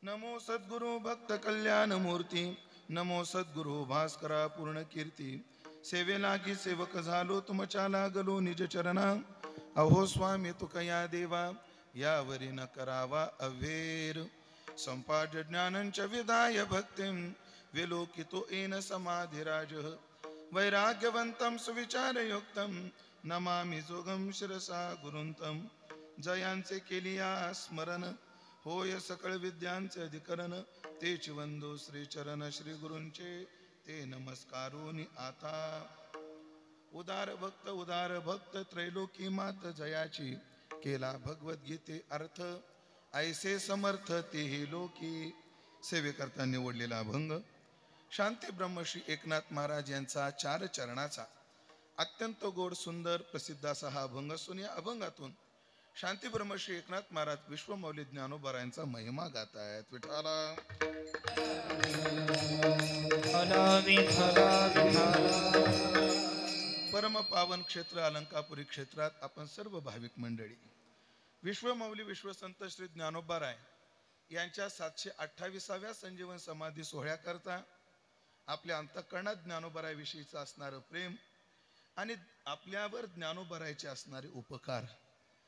नमो सद्गुरु भक्त कल्याण मूर्ती, नमो सद्गुरु भास्करा पूर्ण कीर्ती. सेवेलागी सेवक झालो तुमच्या लागलो निज चरणा. अहो स्वामी तुकया देवा यावरी न करावा अवेर. संपाद ज्ञानंच विदाय भक्तिं विलोकितो येन समाधिराज. वैराग्यवंतं सुविचारयुक्तं नमामि जोगं शिरसा गुरुंतं. जयांचे केलिया स्मरण होय सकळ विद्यांचे अधिकरण. तेच वंदो श्री चरण श्री गुरूंचे ते नमस्कारोनी आता. उदार भक्त त्रैलोकी मात जयाची केला भगवद्गीते अर्थ. ऐसे समर्थ तेही लोकी. सेवेकरता निवडलेला अभंग शांती ब्रह्मश्री एकनाथ महाराज यांचा 4 चरणाचा अत्यंत गोड सुंदर प्रसिद्ध असा हा अभंग असून या अभंगातून शांती ब्रह्मश्री एकनाथ महाराज विश्वमौली ज्ञानोबा महिमा गातायत. विठाला परम पावन क्षेत्र अलंकापुरी क्षेत्रात आपण सर्व भाविक मंडळी विश्वमौली विश्वसंत श्री ज्ञानोबा यांच्या 728व्या संजीवन समाधी सोहळ्याकरता आपल्या अंतःकरणात ज्ञानोबा विषयीचं असणारं प्रेम आणि आपल्यावर ज्ञानोबाचे असणारे उपकार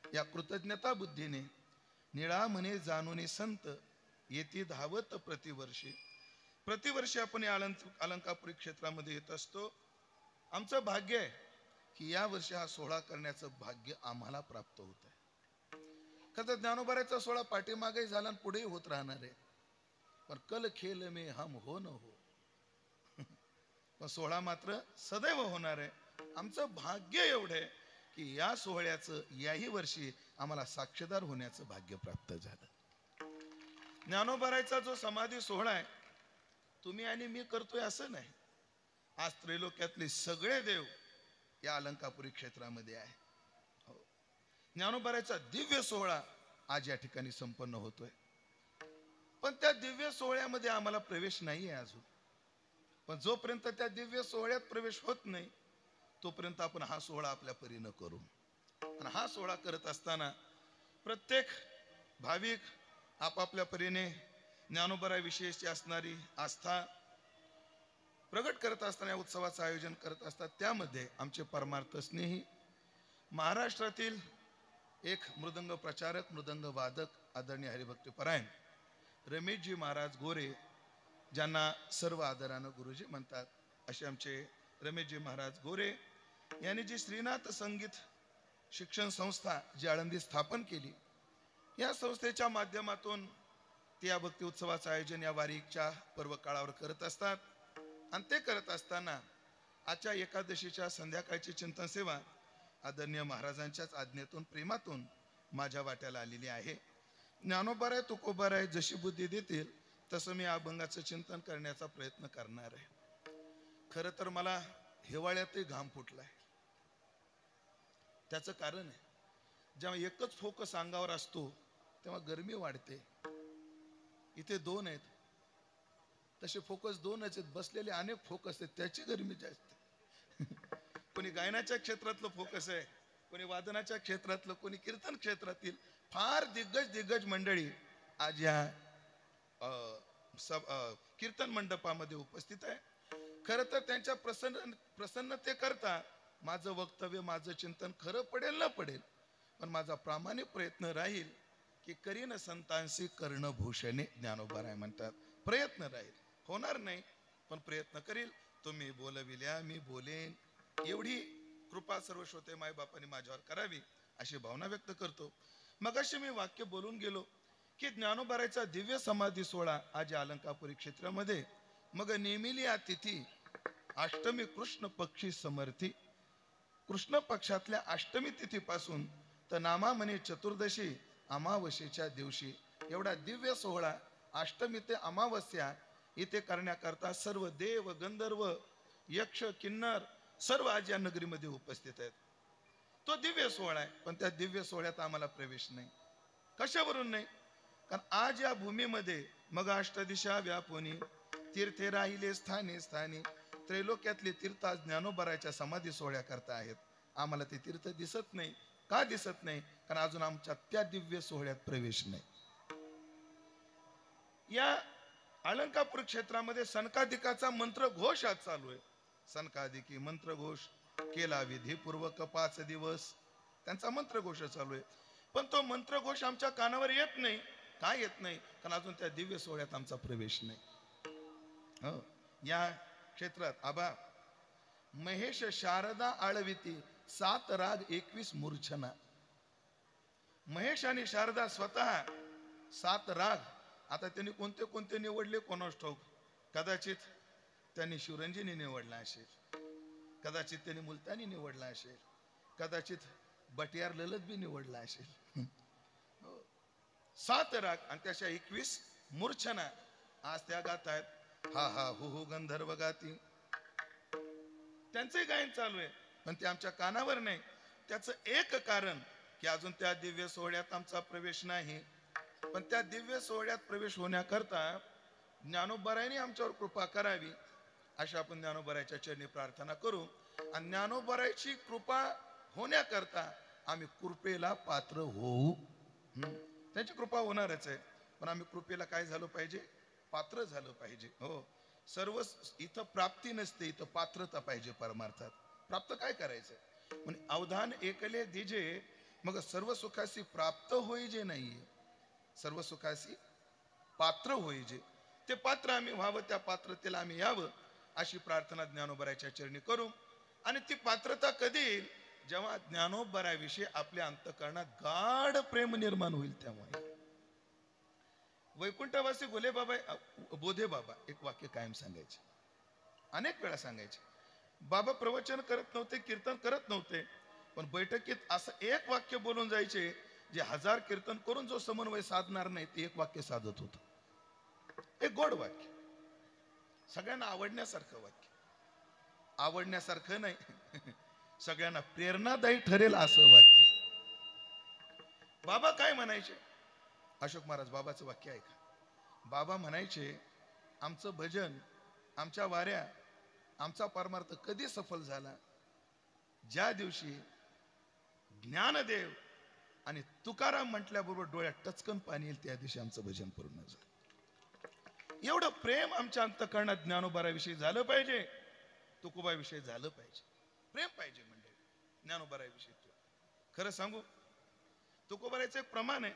या कृतज्ञता बुद्धीने निळामने जाणूने संत येती धावत प्रतिवर्षी आपण या अलंकापुरी क्षेत्रामध्ये येत असतो. आमचं भाग्य आहे की या वर्षी हा सोहळा करण्याचं भाग्य आम्हाला प्राप्त होत आहे. खरं ज्ञानोबाचा सोहळा पाठीमागे झाला आणि पुढेही होत राहणार आहे. पण कल खेल में हम हो न हो पण सोहळा मात्र सदैव होणार आहे. आमचं भाग्य एवढं आहे की या सोहळ्याचं याही वर्षी आम्हाला साक्षीदार होण्याचं भाग्य प्राप्त झालं. ज्ञानोबाचा जो समाधी सोहळा आहे तुम्ही आणि मी करतोय असं नाही. आज त्रैलोक्यातले सगळे देव या अलंकापुरी क्षेत्रामध्ये आहे. ज्ञानोबाचा दिव्य सोहळा आज या ठिकाणी संपन्न होतोय. पण त्या दिव्य सोहळ्यामध्ये आम्हाला प्रवेश नाही आहे अजून. पण जोपर्यंत त्या दिव्य सोहळ्यात प्रवेश होत नाही तोपर्यंत आपण हा सोहळा आपल्या परीनं करू. आणि हा सोहळा करत असताना प्रत्येक भाविक आपापल्या परीने ज्ञानोबा विषयीची असणारी आस्था प्रगट करत असताना या उत्सवाचं आयोजन करत असतात. त्यामध्ये आमचे परमार्थ स्नेही महाराष्ट्रातील एक मृदंग प्रचारक मृदंग वादक आदरणीय हरिभक्तपरायण रमेशजी महाराज गोरे ज्यांना सर्व आदरानं गुरुजी म्हणतात असे आमचे रमेशजी महाराज गोरे यांनी जी श्रीनाथ संगीत शिक्षण संस्था जी आळंदी स्थापन केली या संस्थेच्या माध्यमातून ते या भक्ती उत्सवाचं आयोजन या वारीच्या पर्व काळावर करत असतात. आणि ते करत असताना आजच्या एकादशीच्या संध्याकाळची चिंतन सेवा आदरणीय महाराजांच्याच आज्ञेतून प्रेमातून माझ्या वाट्याला आलेली आहे. ज्ञानोबा तुकोबा जशी बुद्धी देतील तसं मी अभंगाचं चिंतन करण्याचा प्रयत्न करणार आहे. खरं तर मला हिवाळ्यातही घाम फुटलाय. त्याचं कारण आहे जेव्हा एकच फोकस अंगावर असतो तेव्हा गरमी वाढते. इथे 2 आहेत तसे फोकस 2च आहेत. बसलेले अनेक फोकस आहेत त्याची गरमी जास्त. कोणी गायनाच्या क्षेत्रातलं फोकस आहे, कोणी वादनाच्या क्षेत्रातलं, कोणी कीर्तन क्षेत्रातील फार दिग्गज मंडळी आज या कीर्तन मंडपामध्ये उपस्थित आहे. खरं तर त्यांच्या प्रसन्नतेकरता माझं वक्तव्य माझं चिंतन खरं पडेल न पडेल पण माझा प्रामाणिक प्रयत्न राहील की करीन संतांशी कर्णभूषणे ज्ञानोबा म्हणतात. प्रयत्न राहील, होणार नाही पण प्रयत्न करील. तुम्ही बोलविल्या मी बोलेन एवढी कृपा सर्व श्रोते माय बापांनी माझ्यावर करावी अशी भावना व्यक्त करतो. मगाशी मी वाक्य बोलून गेलो की ज्ञानोबाचा दिव्य समाधी सोहळा आज अलंकापुरी क्षेत्रामध्ये मग नेमिली या तिथी अष्टमी कृष्ण पक्षी समर्थी. कृष्ण पक्षातल्या अष्टमी तिथीपासून तर नामामणी चतुर्दशी अमावस्येच्या दिवशी एवढा दिव्य सोहळा अष्टमी ते अमावस्या इथे करण्याकरता सर्व देव गंधर्व यक्ष किन्नर सर्व आज या नगरीमध्ये उपस्थित आहेत. तो दिव्य सोहळा आहे पण त्या दिव्य सोहळ्यात आम्हाला प्रवेश नाही. कशावरून नाही? कारण आज या भूमीमध्ये मग अष्टदिशा व्यापुनी तीर्थे राहिले स्थानी स्थानी. त्रैलोक्यातले तीर्थ आज ज्ञानोबाच्या समाधी सोहळ्या करता आहेत. आम्हाला ते तीर्थ दिसत नाही. का दिसत नाही? कारण अजून आमच्या त्या दिव्य सोहळ्यात प्रवेश नाही. या अलंकापूर क्षेत्रामध्ये सनकादिकाचा मंत्र घोष आज चालू आहे. सनकादिकी मंत्र घोष केला विधीपूर्वक 5 दिवस, त्यांचा मंत्र घोष चालू आहे. पण तो मंत्र घोष आमच्या कानावर येत नाही. काय येत नाही? कारण अजून त्या दिव्य सोहळ्यात आमचा प्रवेश नाही. हो, या क्षेत्रात आबा महेश शारदा आळविती 7 राग 21 मूर्छना. महेश आणि शारदा स्वतः 7 राग, आता त्यांनी कोणते कोणते निवडले कोणास ठाऊक. कदाचित त्यांनी शिवरंजनी निवडला असेल, कदाचित त्यांनी मुलतानी निवडला असेल, कदाचित बटियार ललत बी निवडला असेल. 7 राग आणि त्याच्या 21 मूर्छना आज त्या गात आहेत. हा हा हु गंधर्व गाती, त्यांचे गायन चालू आहे. पण ते आमच्या कानावर नाही. त्याचं एक कारण की अजून त्या दिव्य सोहळ्यात आमचा प्रवेश नाही. पण त्या दिव्य सोहळ्यात प्रवेश होण्याकरता ज्ञानोबरायांनी आमच्यावर कृपा करावी अशी आपण ज्ञानोबरायाच्या चरणी प्रार्थना करू. आणि ज्ञानोबरायाची कृपा होण्याकरता आम्ही कृपेला पात्र होऊ. त्यांची कृपा होणारच आहे, पण आम्ही कृपेला काय झालं पाहिजे? पात्र झालं पाहिजे. हो, सर्व इथं प्राप्ती नसते, इथं पात्रता पाहिजे परमार्थात. प्राप्त काय करायचं? म्हणजे अवधान एकले दिजे मग सर्व सुखासी प्राप्त होईजे नाहीये, सर्व सुखासी पात्र होईजे. ते पात्र आम्ही व्हावं, त्या पात्रतेला आम्ही यावं अशी प्रार्थना ज्ञानोबरायाच्या चरणी करू. आणि ती पात्रता कधी येईल? जेव्हा ज्ञानोबरायाविषयी आपल्या अंतःकरणात गाढ प्रेम निर्माण होईल तेव्हा. वैकुंठवासी गोले बाबा बोधे बाबा एक वाक्य कायम सांगायचे, अनेक वेळा सांगायचे. बाबा प्रवचन करत नव्हते, कीर्तन करत नव्हते, पण बैठकीत असं एक वाक्य बोलून जायचे जे 1000 कीर्तन करून जो समन्वय साधणार नाही ते एक वाक्य साधत होत. एक गोड वाक्य, सगळ्यांना आवडण्यासारखं वाक्य. आवडण्यासारखं नाही, सगळ्यांना प्रेरणादायी ठरेल असं वाक्य. बाबा काय म्हणायचे? अशोक महाराज बाबाचं वाक्य ऐका. बाबा म्हणायचे, आमचं भजन, आमच्या वाऱ्या, आमचा परमार्थ कधी सफल झाला? ज्या दिवशी ज्ञानदेव आणि तुकाराम म्हटल्याबरोबर डोळ्यात टचकन पाणी येईल, त्या दिवशी आमचं भजन पूर्ण झालं. एवढं प्रेम आमच्या अंतःकरणात ज्ञानोबराविषयी झालं पाहिजे, तुकोबाविषयी झालं पाहिजे. प्रेम पाहिजे म्हणजे ज्ञानोबराविषयी. खरं सांगू, तुकोबाराचं एक प्रमाण आहे,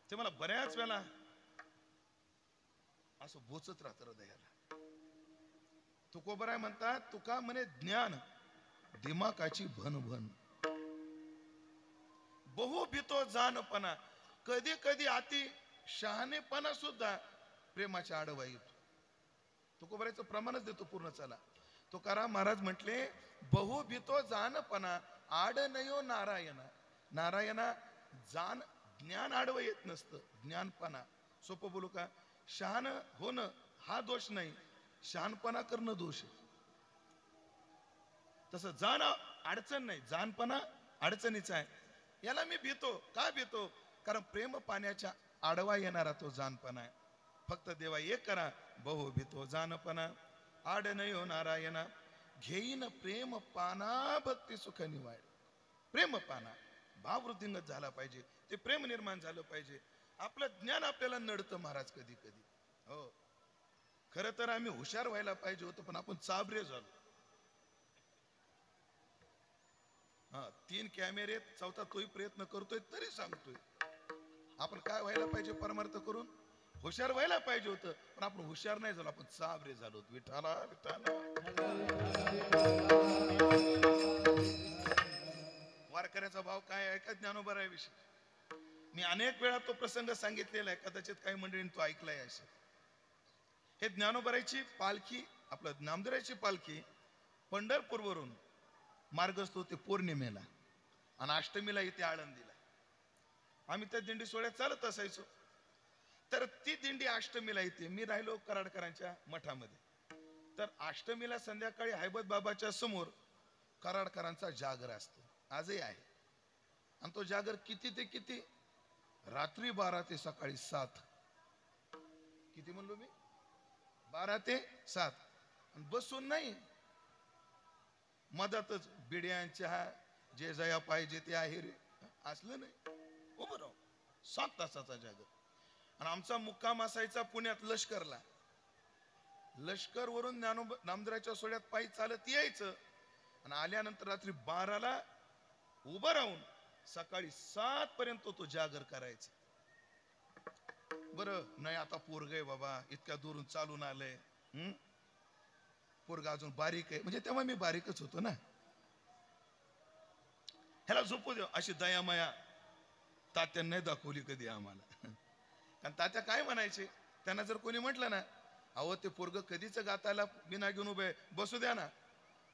ते मला बऱ्याच वेळा असं बोचत राहतं हृदयाला. तुकोबराय म्हणतात, तुका म्हणे ज्ञान दिमाकाची भन बहु भीतो जानपणा. कधी कधी अति शहाणेपणा सुद्धा प्रेमाच्या आडवा येतो. तुकोबरायचं प्रमाणच देतो पूर्ण. चला, तुकाराम महाराज म्हटले, बहु भीतो जानपणा आडनयो नारायणा. नारायणा जान ज्ञान आडवं येत नसतं, ज्ञानपणा. सोपं बोलू का? शहाण होणं हा दोष नाही, शहाणपणा करणं दोष आहे. तसं जाण अडचण नाही, जानपणा अडचणीचा आहे. याला मी भीतो. का भीतो? कारण प्रेम पाण्याच्या आडवा येणारा तो जानपणा आहे. फक्त देवा एक करा, बहु भीतो जानपणा आडनयो नारायणा. घेईन प्रेम पाना भक्ती सुख निवाड. प्रेम पाना भाववृद्धिंगत झाला पाहिजे, ते प्रेम निर्माण झालं पाहिजे. आपलं ज्ञान आपल्याला नडतं महाराज कधी कधी. हो, खरं तर आम्ही हुशार व्हायला पाहिजे होतं, पण आपण चाबरे झालो. 3 कॅमेरे, 4था तोही प्रयत्न करतोय तरी सांगतोय. आपण काय व्हायला पाहिजे? परमार्थ करून हुशार व्हायला पाहिजे होतं, पण आपण हुशार नाही झालो, आपण चाबरे झालो. विठाला विठाला. वारकऱ्याचा भाव काय आहे का ज्ञानोबरायाविषयी? मी अनेक वेळा तो प्रसंग सांगितलेला आहे, कदाचित काही मंडळींनी तो ऐकलाय असेल. हे ज्ञानोबरायाची पालखी, आपलं नामदेवाची पालखी पंढरपूरवरून मार्गस्थ होते पौर्णिमेला आणि अष्टमीला इथे आळंदीला. आम्ही त्या दिंडी सोहळ्यात चालत असायचो. तर ती दिंडी अष्टमीला येते. मी राहिलो कराडकरांच्या मठामध्ये. तर अष्टमीला संध्याकाळी हैबत बाबाच्या समोर कराडकरांचा जागर असतो, आजही आहे. आणि तो जागर किती ते किती? रात्री 12 ते सकाळी 7. किती म्हणलो मी? 12 ते 7. आणि बसून नाही, मधातच बिड्यांच्या जे जया पाहिजे ते आहे रे, असलं नाही. उभं राहू. 7 तासाचा जागर. आणि आमचा मुक्काम असायचा पुण्यात लष्करला. लष्कर वरून नामदेवाच्या सोहळ्यात पायी चालत यायचं आणि आल्यानंतर रात्री 12ला उभं राहून सकाळी 7 पर्यंत तो जागर करायचा. बरं नाही आता पोरग आहे बाबा, इतक्या दूरून चालून आलंय, पोरगा अजून बारीक आहे, म्हणजे तेव्हा मी बारीकच होतो ना, ह्याला झोपू देऊ अशी दयामाया तात्यांनी नाही दाखवली कधी आम्हाला. कारण तात्या काय म्हणायचे, त्यांना जर कोणी म्हटलं ना, अहो ते पोरग कधीच गाताला बिना घेऊन उभे, बसू द्या ना,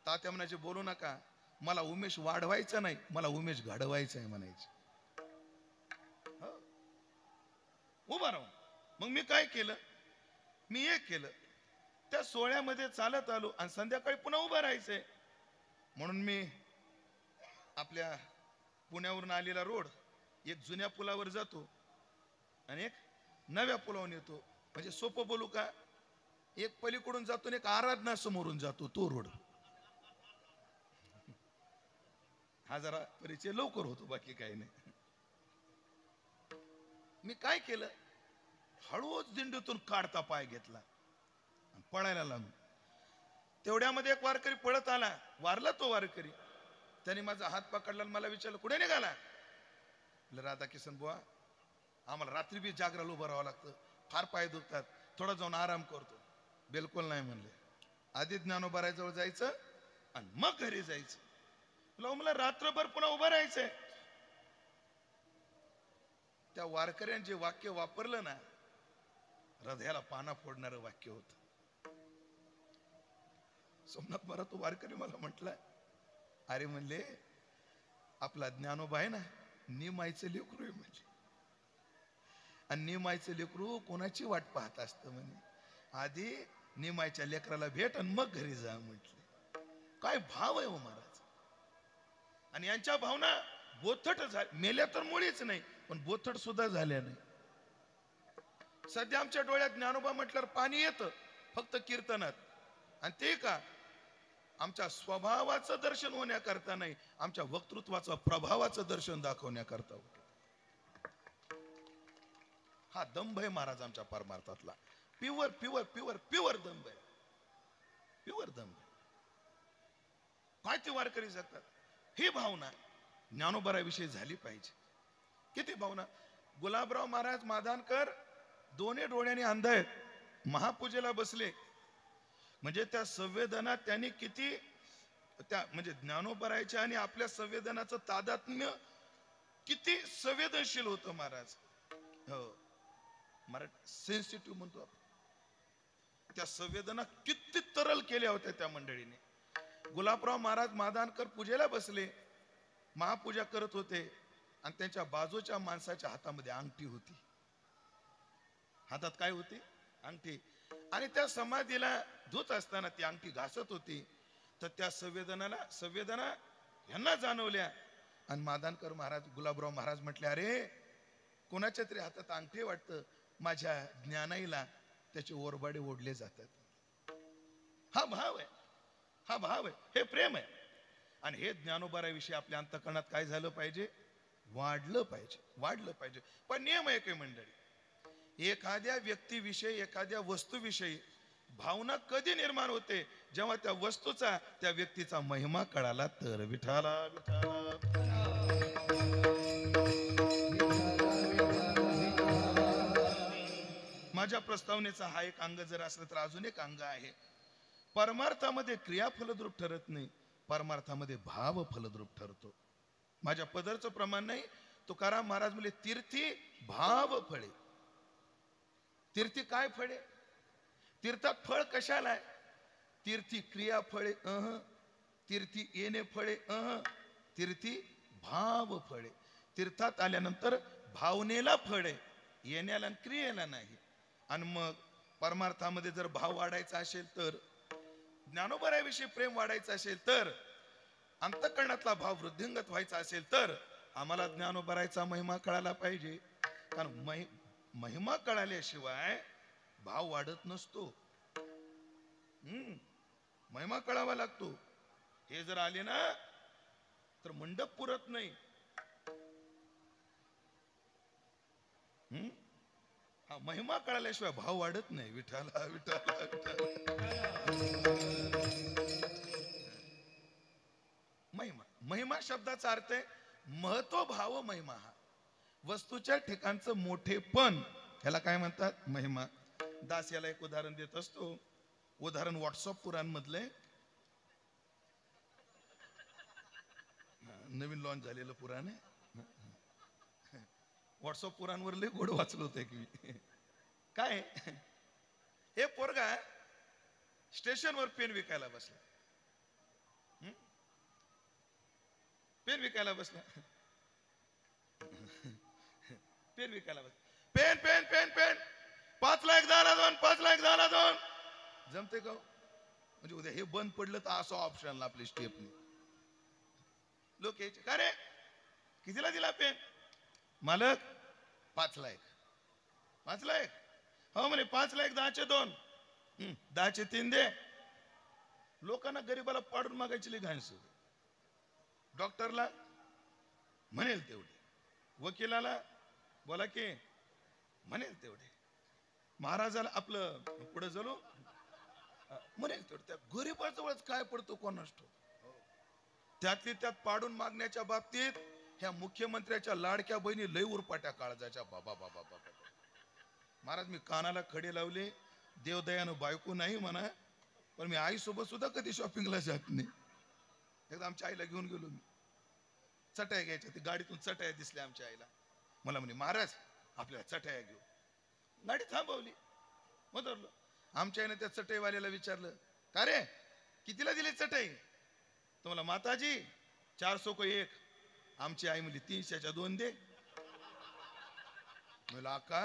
तात्या म्हणायचे बोलू नका, मला उमेश वाढवायचा नाही, मला उमेश घडवायचा आहे म्हणायचे. उभा राहून मग मी काय केलं, मी एक केलं, त्या सोहळ्यामध्ये चालत आलो आणि संध्याकाळी पुन्हा उभं राहायचंय म्हणून मी आपल्या पुण्यावरून आलेला रोड एक जुन्या पुलावर जातो आणि एक नव्या पुलावरून येतो. म्हणजे सोपं बोलू का, एक पलीकडून जातो एक आराधना समोरून जातो, तो रोड. हा जरा परिचय लवकर होतो, बाकी काही नाही. मी काय केलं, हळूच दिंडीतून काढता पाय घेतला, पळायला लागलो. तेवढ्यामध्ये एक वारकरी पळत आला, वारला तो वारकरी. त्याने माझा हात पकडला आणि मला विचारलं कुठे निघाला. राधाकिशन बुवा, आम्हाला रात्री बी जागराला उभं राहावं लागतं, फार पाय दुखतात, थोडा जाऊन आराम करतो. बिलकुल नाही म्हणले, आधी ज्ञानोबाराजवळ जायचं आणि मग घरी जायचं. मला रात्रभर पुन्हा उभं राहायचंय. त्या वारकऱ्याने जे वाक्य वापरलं ना, हृदयाला पाना फोडणारं वाक्य होत. सोमनाथ महाराज तो वारकरी मला म्हटलं, अरे म्हणले आपला ज्ञानोबा आहे ना, निमायचं लेकरू आहे म्हणजे, आणि निमायचं लेकरू कोणाची वाट पाहत असतं म्हणे, आधी निमायच्या लेकराला भेट आणि मग घरी जा म्हटले. काय भाव आहे हो महाराज. आणि यांच्या भावना बोथट झाल्या, मेल्या तर मुळीच नाही, पण बोथट सुद्धा झाल्या नाही. सध्या आमच्या डोळ्यात ज्ञानोबा म्हटल्यावर पाणी येतं फक्त कीर्तनात, आणि ते का आमच्या स्वभावाचं दर्शन होण्याकरता नाही, आमच्या वक्तृत्वाचं प्रभावाचं दर्शन दाखवण्याकरता होतं. हा दंभ आहे महाराज आमच्या परमार्थातला, प्युअर प्युअर प्युअर प्युअर दंभ आहे, प्युअर दंभ. काय ते वारकरी जगतात, ही भावना ज्ञानोबाराविषयी झाली पाहिजे. किती भावना. गुलाबराव महाराज माधानकर दोन्ही डोळ्यांनी अंध आहेत, महापूजेला बसले म्हणजे त्या संवेदना त्यांनी किती, त्या म्हणजे ज्ञानोबारायच्या आणि आपल्या संवेदनाचं तादात्म्य किती संवेदनशील होतं महाराज. हो महाराज सेन्सिटिव्ह म्हणतो आपण, त्या संवेदना किती तरल केल्या होत्या त्या मंडळीने. गुलाबराव महाराज माधानकर पूजेला बसले, महापूजा करत होते, आणि त्यांच्या बाजूच्या माणसाच्या हातामध्ये अंगठी होती. हातात काय होती, अंगठी. आणि त्या समाधीला धुत असताना ती अंगठी घासत होती, तर त्या संवेदना यांना जाणवल्या. आणि माधानकर महाराज, गुलाबराव महाराज म्हटले, अरे कोणाच्या तरी हातात अंगठी वाटतं, माझ्या ज्ञानाईला त्याचे ओरबाडे ओढले जातात. हा भाव आहे, हा भाव आहे, हे प्रेम आहे. आणि हे ज्ञानोबाराविषयी आपल्या अंतःकरणात काय झालं पाहिजे, वाढलं पाहिजे, वाढलं पाहिजे. पण नियम आहे काय मंडळी, एखाद्या व्यक्तीविषयी एखाद्या वस्तूविषयी भावना कधी निर्माण होते, जेव्हा त्या वस्तूचा त्या व्यक्तीचा महिमा कळाला तर. विठाला माझ्या प्रस्तावनेचा हा एक अंग जर असलं तर अजून एक अंग आहे. परमार्थामध्ये क्रिया फलद्रूप ठरत नाही, परमार्थामध्ये भाव फलद्रूप ठरतो. माझ्या पदरचं प्रमाण नाही, तुकाराम महाराज म्हणले तीर्थी भाव फळे. तीर्थी काय फळे, तीर्थात फळ कशाला आहे, तीर्थी क्रिया फळे तीर्थी येणे फळे तीर्थी भाव फळे. तीर्थात आल्यानंतर भावनेला फळे, येण्याला आणि क्रियेला नाही. आणि मग परमार्थामध्ये जर भाव वाढायचा असेल तर, ज्ञानोबाराविषयी प्रेम वाढायचं असेल तर, अंतःकरणातला भाव वृद्धिंगत व्हायचा असेल तर, आम्हाला ज्ञानोबाराचा महिमा कळायला पाहिजे. कारण महिमा कळाल्याशिवाय भाव वाढत नसतो. महिमा कळावा लागतो. हे जर आले ना तर मंडप पुरत नाही. हा महिमा कळाल्याशिवाय भाव वाढत नाही. विठाला विठाला विठाला. महिमा, महिमा शब्दाचा अर्थ आहे महत्व भाव. महिमा हा वस्तूच्या ठिकाणचं मोठेपण, ह्याला काय म्हणतात? महिमा. दास याला एक उदाहरण देत असतो. उदाहरण व्हॉट्सअप पुराण मधले, नवीन लॉन्च झालेलं पुराण आहे. व्हॉट्सअप पुराणवर लय गोड वाचलं होतं की काय, हे पोरगा स्टेशनवर पेन विकायला बसला. पेन विकायला बसला. पेन विकायला बसला. Pen pen pen pen 5 lakh झाला 2, 5 लाख झाला 2. जमते का? म्हणजे उद्या हे बंद पडलं तर असं ऑप्शनला आपली स्टेपनी लोक यायचे. का रे कितीला दिला पेन? मालक 5 लाख. 5 लाख? हो म्हणे 5 लाख 10चे 2, 10चे 3 दे. लोकांना गरीबाला पाडून मागायची लई घाण सवय. डॉक्टरला म्हणेल तेवढे, वकिलाला बोला की म्हणेल तेवढे, महाराजाला आपलं पुढे झालो म्हणेल तेवढे. त्या गरीबाजवळच काय पडतो कोणास ठाऊक. त्यातली त्यात पाडून मागण्याच्या बाबतीत ह्या मुख्यमंत्र्याच्या लाडक्या बहिणी लय उरपाट्या काळजाच्या. बाबा बाबा बाबा. महाराज मी कानाला खडे लावले, देवदयानं बायको नाही म्हणा, पण मी आईसोबत सुद्धा कधी शॉपिंगला जात नाही. एकदा आमच्या आईला घेऊन गेलो मी, चटया घ्यायच्या. ती गाडीतून चटया दिसल्या आमच्या आईला. मला म्हणे महाराज आपल्याला चटया घेऊ. गाडी थांबवली, उतरलो. आमच्या आईने त्या चटईवाल्याला विचारलं, का रे कितीला दिली चटई? तो मला माताजी 400 को 1. आमची आई म्हणली 300च्या 2 दे. मला का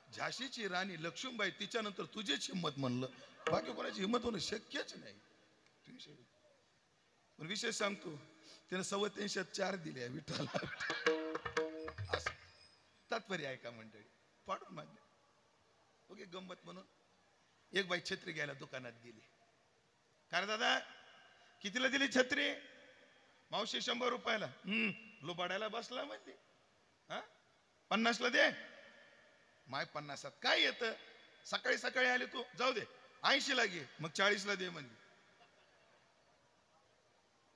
झाशीची राणी लक्ष्मीबाई तिच्यानंतर तुझीच हिंमत म्हणलं, बाकी कोणाची हिंमत होणं शक्यच नाही. 300. पण विशेष सांगतो, त्याने 87 4 दिले. विठ्ठला असं तात्पर्य आहे का मंडळी? पाडून मागणे. ओके, गंमत म्हणून एक बाई छत्री घ्यायला दुकानात गेली. काय दादा कितीला दिली छत्री? मावशी 100 रुपयाला. लुबाडायला बसला म्हणली. 50ला दे. माय 50त काय येतं? सकाळी सकाळी आले तू, जाऊ दे 80ला घे. मग 40ला दे म्हणली.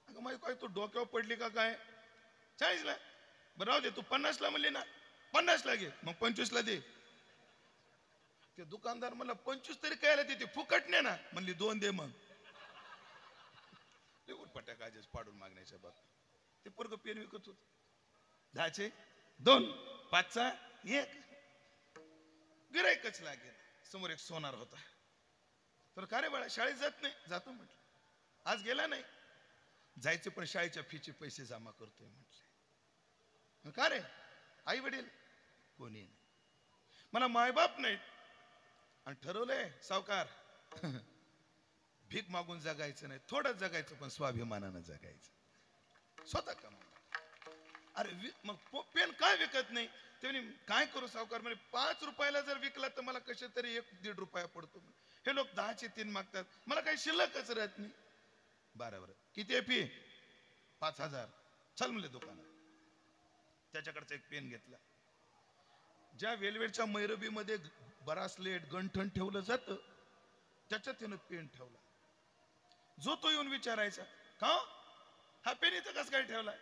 अगं माय काय तू डोक्यावर पडली का काय? 40ला बरं राहू दे. तू 50ला म्हणली ना, 50ला घे. मग 25ला दे. ते दुकानदार म्हणला 25 तरी कायला देते, फुकट नाही ना. म्हणली 2 दे. मग पट्या काजेस पाडून मागण्याच्या बाबतीत ते पोरग पेन विकत होत. 10चे 2, 5चा 1. गिराईकच लागेल. समोर एक सोनार होता. तर का रे बाळा शाळेत जात नाही? जातो म्हटलं. आज गेला नाही? जायचे पण शाळेच्या फीचे पैसे जमा करतोय म्हटले. का रे? आई वडील कोणी नाही, मला मायबाप नाही, आणि ठरवलंय सावकार भीक मागून जगायचं नाही, थोडं जगायचं पण स्वाभिमानानं जगायचं, स्वतः कमावून. अरे मग पेन काय विकत नाही? ते म्हणे काय करू सावकार? म्हणे 5 रुपयाला जर विकला तर मला कशा तरी 1-1.5 रुपया पडतो. हे लोक 10चे 3 मागतात, मला काही शिल्लकच राहत नाही. बरं किती आहे फी? 5000. चल म्हणले दुकानात. त्याच्याकडचा एक पेन घेतला. ज्या वेलवेटच्या मैरबीमध्ये ब्रासलेट गंठण ठेवलं जातं त्याच्यात त्यानं पेन ठेवला. जो तो येऊन विचारायचा, का हा पेन इथं कसं काय ठेवला?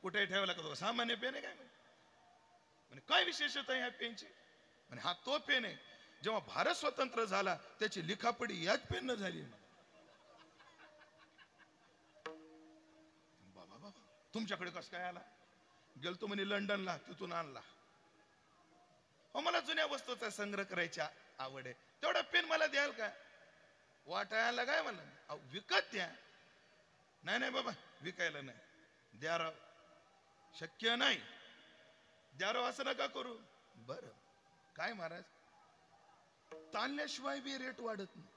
कुठे ठेवला? का तो सामान्य पेन आहे काय? म्हणजे काय विशेषता आहे ह्या पेनची? म्हणजे हा तो पेन आहे, जेव्हा भारत स्वतंत्र झाला त्याची लिखापडी याच पेननं झाली. बाबा बाबा तुमच्याकडे कसं काय आला? गेलतो म्हणे लंडनला, तिथून आणला. हो मला जुन्या वस्तूचा संग्रह करायची आवड आहे, तेवढा पेन मला द्याल का? वाटायला काय म्हणलं, विकत द्या. नाही नाही बाबा विकायला नाही, द्या राव. शक्य नाही, द्या राव असं नका करू. बर काय महाराज, ताणल्याशिवाय बी रेट वाढत नाही.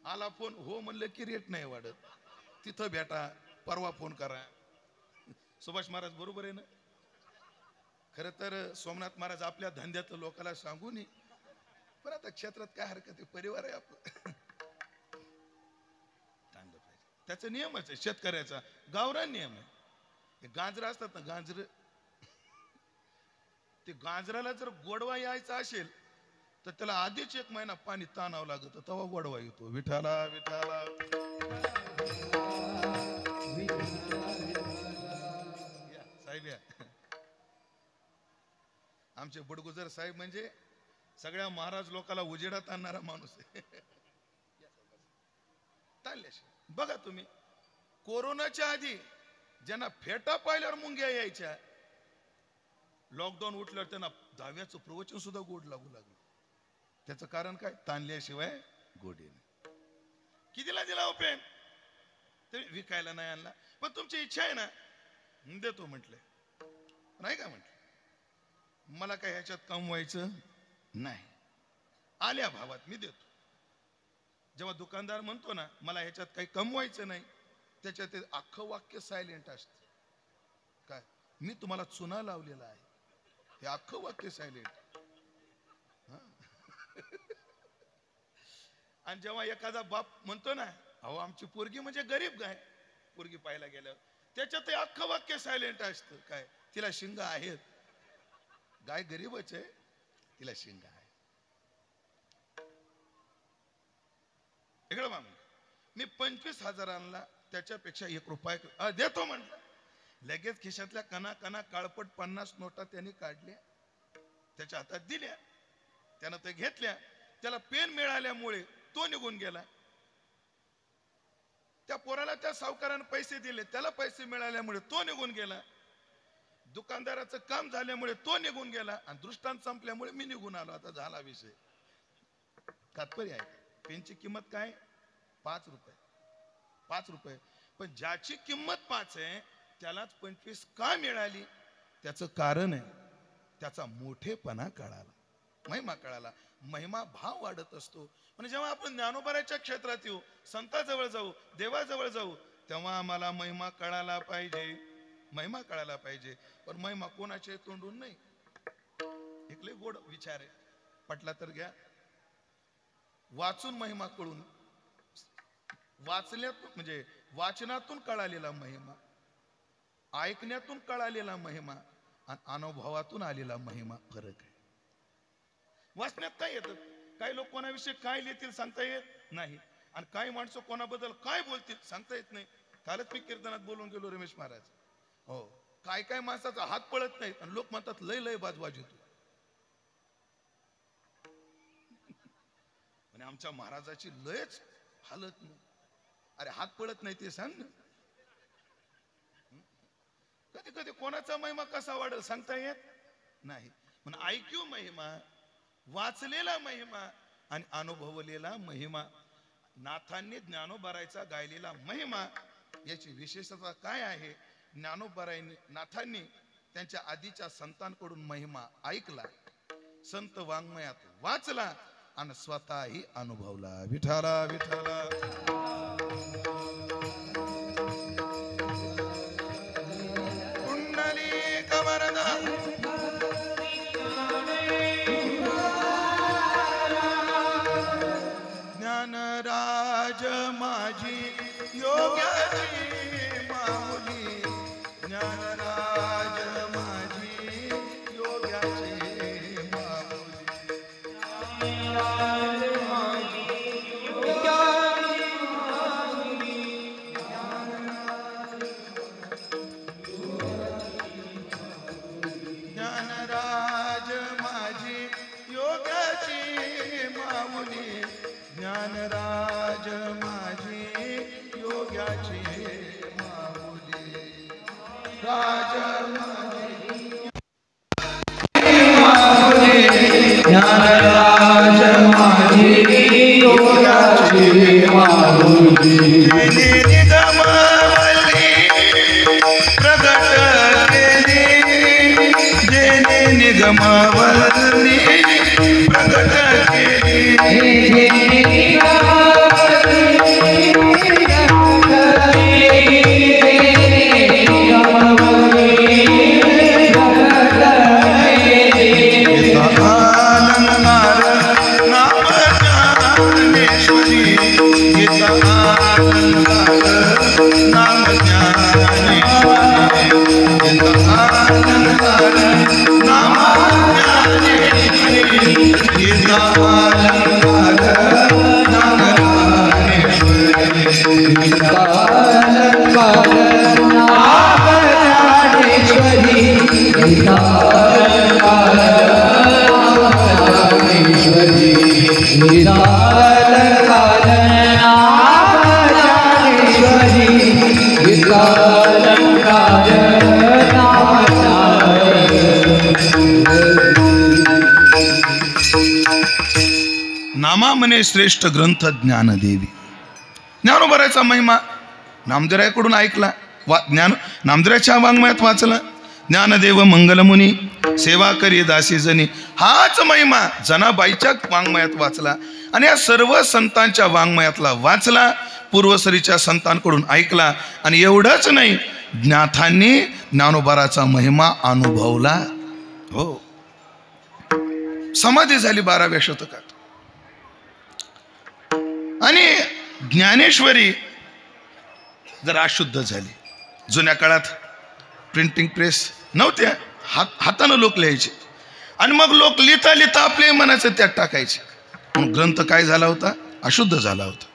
आला फोन, हो म्हणलं की रेट नाही वाढत. तिथं भेटा, परवा फोन करा. सुभाष महाराज बरोबर आहे ना? खर तर सोमनाथ महाराज आपल्या धंद्यात लोकांना सांगू नये, पण आता क्षेत्रात काय हरकत आहे, परिवार आहे आपलं. चांगलं पाहिजे, त्याचा नियमच आहे शेतकऱ्याचा, गावरान नियम आहे. गाजर असतात ना, गाजर ते गाजराला जर गोडवा यायचा असेल तर त्याला आधीच 1 महिना पाणी ताणावं लागतं, तेव्हा गोडवा येतो. विठाला विठाला साहेब या. आमचे बुडगुजर साहेब म्हणजे सगळ्या महाराज लोकाला उजेडात आणणारा माणूस आहे. बघा तुम्ही, कोरोनाच्या आधी ज्यांना फेटा पाहिल्यावर मुंग्या यायच्या, लॉकडाऊन उठल्यावर त्यांना दहाव्याचं प्रवचन सुद्धा गोड लागू लागलं. त्याचं कारण काय? ताणल्याशिवाय गोड येणे. कितीला दिला हो पेन? ते विकायला नाही आणला, पण तुमची इच्छा आहे ना, देतो म्हटलंय. नाही का म्हटलं, मला काय ह्याच्यात कमवायचं नाही, आल्या भावात मी देतो. जेव्हा दुकानदार म्हणतो ना मला ह्याच्यात काही कमवायचं नाही, त्याच्यात अख्खं वाक्य सायलेंट असतं. काय? मी तुम्हाला चुना लावलेला आहे, हे अख्खं वाक्य सायलेंट. आणि जेव्हा एखादा बाप म्हणतो ना अहो आमची पोरगी म्हणजे गरीब गाय, पोरगी पाहायला गेल्यावर, त्याच्यात अख्खं वाक्य सायलेंट असतं. काय? तिला शिंग आहेत, गाय गरीबच आहे, तिला शिंग आहे. इकडं मागून मी 25,000 आणला, त्याच्यापेक्षा 1 रुपया देतो म्हटलं. लगेच खिशातल्या कणा कणा काळपट 50 नोटा त्यांनी काढल्या, त्याच्या हातात दिल्या. त्यानं ते घेतल्या. त्याला पेन मिळाल्यामुळे तो निघून गेला. त्या पोराला त्या सावकारानं पैसे दिले, त्याला पैसे मिळाल्यामुळे तो निघून गेला. दुकानदाराचं काम झाल्यामुळे तो निघून गेला, आणि दृष्टांत संपल्यामुळे मी निघून आलो. आता झाला विषय. तात्पर्य आहे, पेनची किंमत काय? 5 रुपये. 5 रुपये. पण ज्याची किंमत 5 आहे त्यालाच 25 का मिळाली? त्याचं कारण आहे, त्याचा मोठेपणा कळाला, महिमा कळाला. महिमा भाव वाढत असतो. म्हणजे जेव्हा आपण ज्ञानोबाराच्या क्षेत्रात येऊ, संताजवळ जाऊ, देवाजवळ जाऊ, तेव्हा आम्हाला महिमा कळायला पाहिजे, महिमा कळायला पाहिजे. पण महिमा कोणाच्या तोंडून नाही. एकले गोड विचार आहे, पटला तर घ्या. वाचून महिमा कळून, वाचण्यातून म्हणजे वाचनातून कळालेला महिमा, ऐकण्यातून कळालेला महिमा आणि अनुभवातून आलेला महिमा फरक आहे. वाचण्यात काय येतं? काही लोक कोणाविषयी काय लिहितील सांगता येत नाही, आणि काही माणसं कोणाबद्दल काय बोलतील सांगता येत नाही. कालच मी कीर्तनात बोलून गेलो रमेश महाराज. हो, काय काय माणसाचा हात पळत नाही, आणि लोक म्हणतात लय लय बाजबाज येतो. आणि आमच्या महाराजाची लयच हालत नाही. अरे हात पळत नाही ते सांग ना. कधी कधी कोणाचा महिमा कसा वाढेल सांगता येत नाही. पण ऐक्यू महिमा, वाचलेला महिमा आणि अनुभवलेला महिमा, नाथांनी ज्ञानोबारायचा गायलेला महिमा, याची विशेषता काय आहे? ज्ञानोबारायांनी, नाथांनी त्यांच्या आधीच्या संतांकडून महिमा ऐकला, संत वाङ्मयात वाचला आणि स्वतःही अनुभवला. विठाला विठाला. कुंडली कमरदा ज्ञानराज माझी योग्याची माऊली, ज्ञानराज माझी योग्याची माऊली, ज्ञानराज माझी योग्याची माऊली, ज्ञानराज माझी योग्याची माऊली, राज माझी ज्ञानराज माझी योग्याची माऊली, निगमावली प्रगट केली, नाम नामा म्हणे श्रेष्ठ ग्रंथ ज्ञानदेवी. ज्ञानोबराचा महिमा नामदेवरायाकडून ऐकला, नामदेवराच्या वाङ्मयात वाचला. ज्ञानदेव मंगलमुनी सेवा करी दासी जनी, हाच महिमा जनाबाईच्या वाङ्मयात वाचला. आणि या सर्व संतांच्या वाङ्मयातला वाचला, पूर्वसरीच्या संतांकडून ऐकला. आणि एवढंच नाही, ज्ञाथांनी ज्ञानोबराचा महिमा अनुभवला. हो, समाधी झाली 12व्या शतकात. आणि ज्ञानेश्वरी जर अशुद्ध झाली, जुन्या काळात प्रिंटिंग प्रेस नव्हत्या, हातानं लोक लिहायचे. आणि मग लोक लिहिता लिहिता आपले मनाचं त्यात टाकायचे. म्हणून ग्रंथ काय झाला होता? अशुद्ध झाला होता.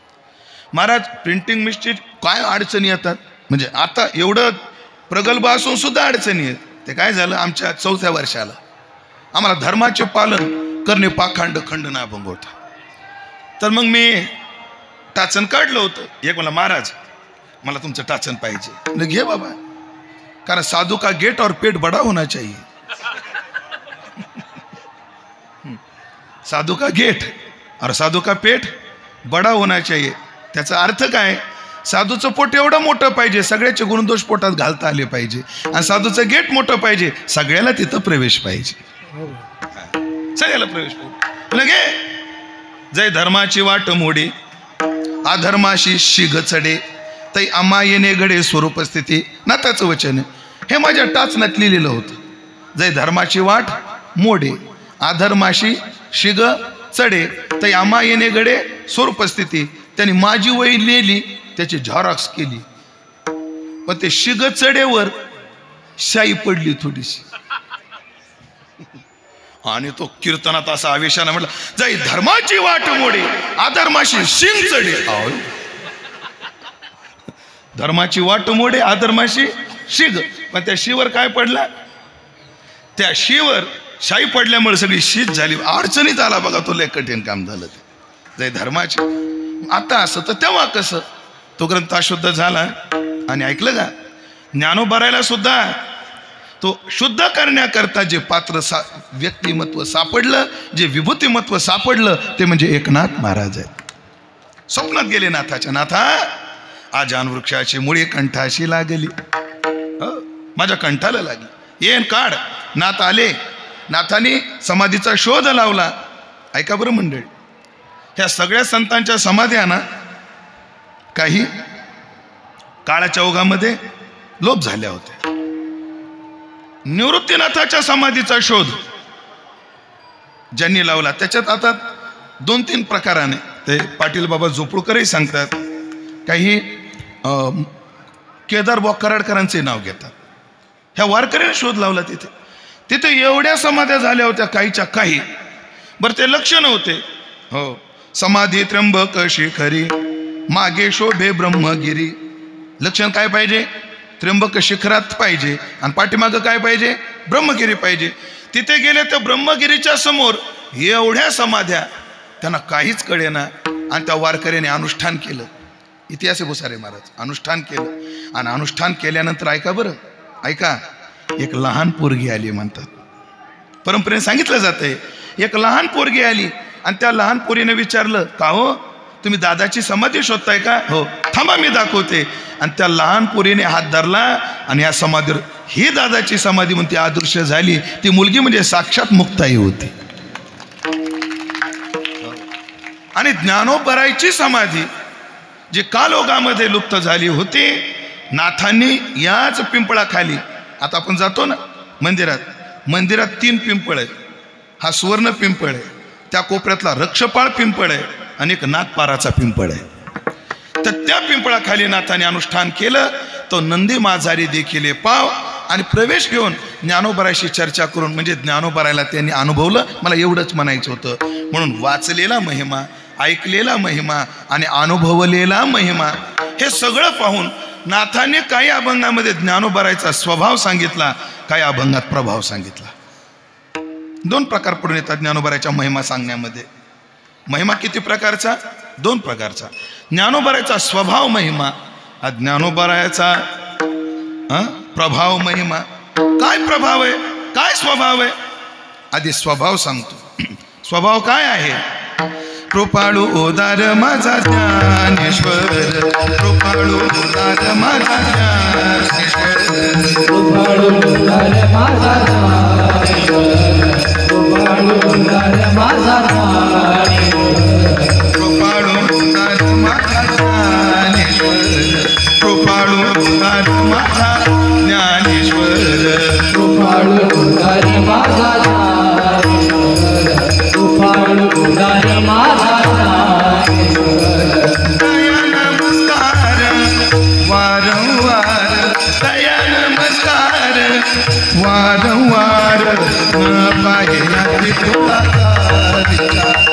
महाराज, प्रिंटिंग मिस्टेक काय अडचणी येतात, म्हणजे आता एवढं प्रगल्भ असून सुद्धा अडचणी आहेत. ते काय झालं, आमच्या 4थ्या वर्षाला आम्हाला धर्माचे पालन करणे पाखंड खंड ना भंग होता. तर मग मी टाचन काढलं होतं. एक मला, महाराज मला तुमचं टाचन पाहिजे. घे बाबा, कारण साधू का गेट और पेट बड़ा होना चाहिए. साधू का गेट और साधू का पेट बड़ा होना चाहिए. त्याचा अर्थ काय? साधूचं पोट एवढं मोठं पाहिजे, सगळ्याचे गुणदोष पोटात घालता आले पाहिजे. आणि साधूचं गेट मोठं पाहिजे, सगळ्याला तिथं प्रवेश पाहिजे, सगळ्याला प्रवेश पाहिजे. लगे जय धर्माची वाट मोडी अधर्माशी शिग चढे, तै आम्हा येणे घडे स्वरूप स्थिती. नाथाचं वचन हे माझ्या टाचनात लिहिलेलं होतं. जय धर्माची वाट मोडे अधर्माशी शिग चढे, तै आम्हा येणे घडे स्वरूप स्थिती. त्यांनी माझी वही लिहिली, त्याची झॉरॉक्स केली, पण ते शिग चढेवर शाई पडली थोडीशी. आणि तो कीर्तनात असा आवेशाने म्हटला, जय धर्माची वाट मोडे अधर्माशी शिंग चढे. धर्माची वाट मोडे अधर्माशी शिग, पण त्या शिवर काय पडला? त्या शिवर शाई पडल्यामुळे सगळी शीत झाली. अडचणीत आला बघा तो. लय कठीण काम झालं ते. जय धर्माची, आता असं तर तेव्हा कसं. तो ग्रंथ अशुद्ध झाला. आणि ऐकलं का, ज्ञानोबरायला सुद्धा तो शुद्ध करण्याकरता जे पात्र व्यक्तिमत्व सापडलं, जे विभूतिमत्व सापडलं, ते म्हणजे एकनाथ महाराज आहेत. स्वप्नात गेले नाथाच्या, नाथा आजान वृक्षाची मुळी कंठाशी लागली. माझ्या कंठाला लागली, येन काढ. नाथ आले. नाथाने समाधीचा शोध लावला. ऐका बरं मंडळी, ह्या सगळ्या संतांच्या समाध्या ना काही काळाच्या ओघामध्ये लोप झाल्या होत्या. निवृत्तीनाथाच्या समाधीचा शोध ज्यांनी लावला, त्याच्यात आता 2-3 प्रकाराने ते पाटील बाबा झोपळकरही सांगतात. काही केदार बुवा कराडकरांचे नाव घेतात. ह्या वारकऱ्याने शोध लावला. तिथे एवढ्या समाध्या झाल्या होत्या, काहीच्या काही. बरं, ते लक्ष नव्हते. हो, समाधी त्र्यंबक शिखरी मागे शोभे ब्रह्मगिरी. लक्षण काय पाहिजे? त्र्यंबक शिखरात पाहिजे, आणि पाठीमागं काय पाहिजे? ब्रह्मगिरी पाहिजे. तिथे गेले तर ब्रह्मगिरीच्या समोर एवढ्या समाध्या, त्यांना काहीच कळेना. आणि त्या वारकऱ्याने अनुष्ठान केलं. इतिहास भुसारे महाराज अनुष्ठान केलं. आणि अनुष्ठान केल्यानंतर ऐका बरं, ऐका, एक लहान पोरगी आली म्हणतात. परंपरेने सांगितलं जातंय, एक लहान पोरगी आली. आणि त्या लहान पोरीने विचारलं, का हो तुम्ही दादाची समाधी शोधताय का? हो, थांबा मी दाखवते. आणि त्या लहान पोरीने हात धरला आणि या समाधीवर ही दादाची समाधी म्हणते अदृश्य झाली. ती मुलगी म्हणजे साक्षात मुक्ताई होती. आणि ज्ञानोबरायची समाधी जी कालोगामध्ये लुप्त झाली होती, नाथांनी याच पिंपळाखाली, आता आपण जातो ना मंदिरात 3 पिंपळ आहेत. हा सुवर्ण पिंपळ आहे, त्या कोपऱ्यातला रक्षपाळ पिंपळ आहे, आणि एक नागपाराचा पिंपळ आहे. तर त्या पिंपळाखाली नाथाने अनुष्ठान केलं. तो नंदी माझारी देखील पाव. आणि प्रवेश घेऊन ज्ञानोबराशी चर्चा करून, म्हणजे ज्ञानोबरायला त्यांनी अनुभवलं. मला एवढंच म्हणायचं होतं. म्हणून वाचलेला महिमा, ऐकलेला महिमा आणि अनुभवलेला महिमा, हे सगळं पाहून नाथाने काही अभंगामध्ये ज्ञानोबरायचा स्वभाव सांगितला, काही अभंगात प्रभाव सांगितला. 2 प्रकार पडून येतात ज्ञानोबरायच्या महिमा सांगण्यामध्ये. महिमा किती प्रकारचा? 2 प्रकारचा. ज्ञानोबरायचा स्वभाव महिमा, हा ज्ञानोबरायचा प्रभाव महिमा. काय प्रभाव आहे, काय स्वभाव आहे? आधी स्वभाव सांगतो. स्वभाव काय आहे? कृपाळू उदार माझा ज्ञानेश्वर, कृपाळू उदार माझा ज्ञानेश्वर, कृपाळू उदार माझा ज्ञानेश्वर, कृपाळू उदार माझा ज्ञानेश्वर, कृपाळू उदार माझा ज्ञानेश्वर, कृपाळू उदार माझा ज्ञानेश्वर, कृपाळू उदार माझा ज्ञानेश्वर, कृपाळू उदार माझा ज्ञानेश्वर. दया नमस्कार वारंवार, दया नमस्कार वारंवार, न पाये याची कुळाचा विचार,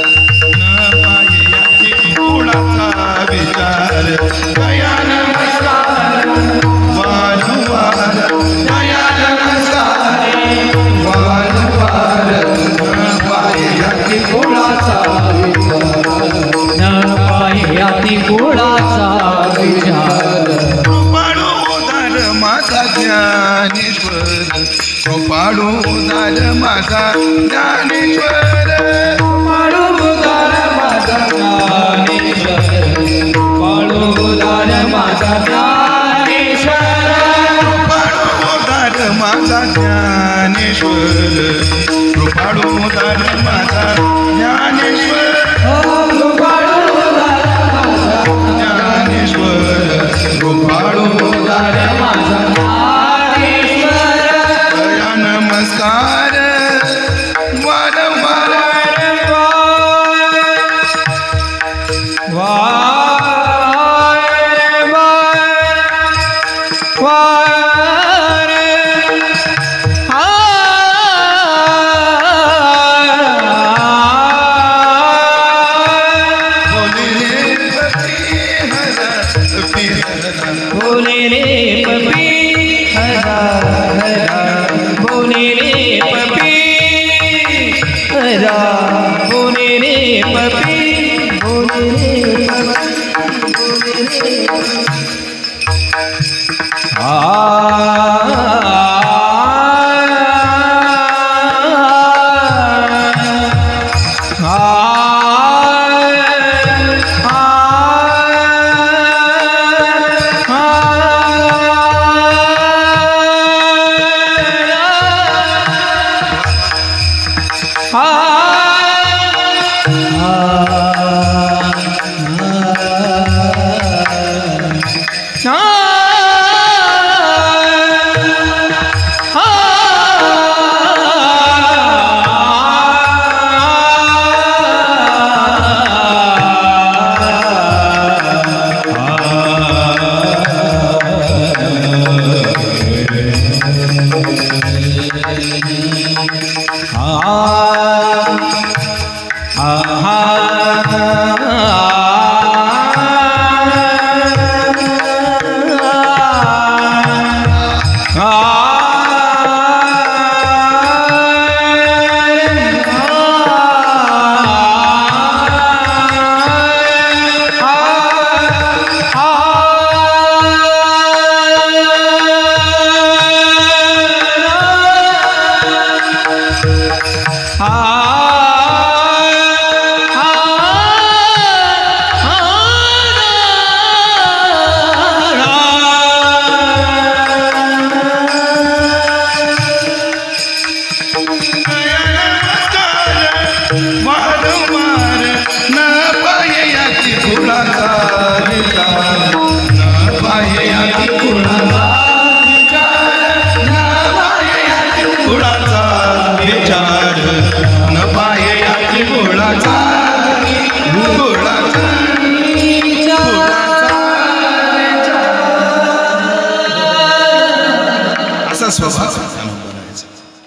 न पाये याची कुळाचा विचार. दया नमस्कार वारंवार, दया नमस्कार वारंवार, न पाये याची कुळाचा विचार, न पायाती कुळाचा विचार. कृपाळू उदार माझा ज्ञानेश्वर, कृपाळू उदार माझा ज्ञानेश्वर, कृपाळू उदार माझा ज्ञानेश्वर, कृपाळू उदार माझा ज्ञानेश्वर, कृपाळू उदार माझा ज्ञानेश्वर, कृपाळू उदार माझा ज्ञानेश्वर, कृपाळू उदार माझा ज्ञानेश्वर, कृपाळू उदार माझा ज्ञानेश्वर. दया नमस्कार वारंवार, बोले रे पपी हरा हरा, बोले रे पपी हरा, बोले रे पपी, बोले रे पपी, बोले रे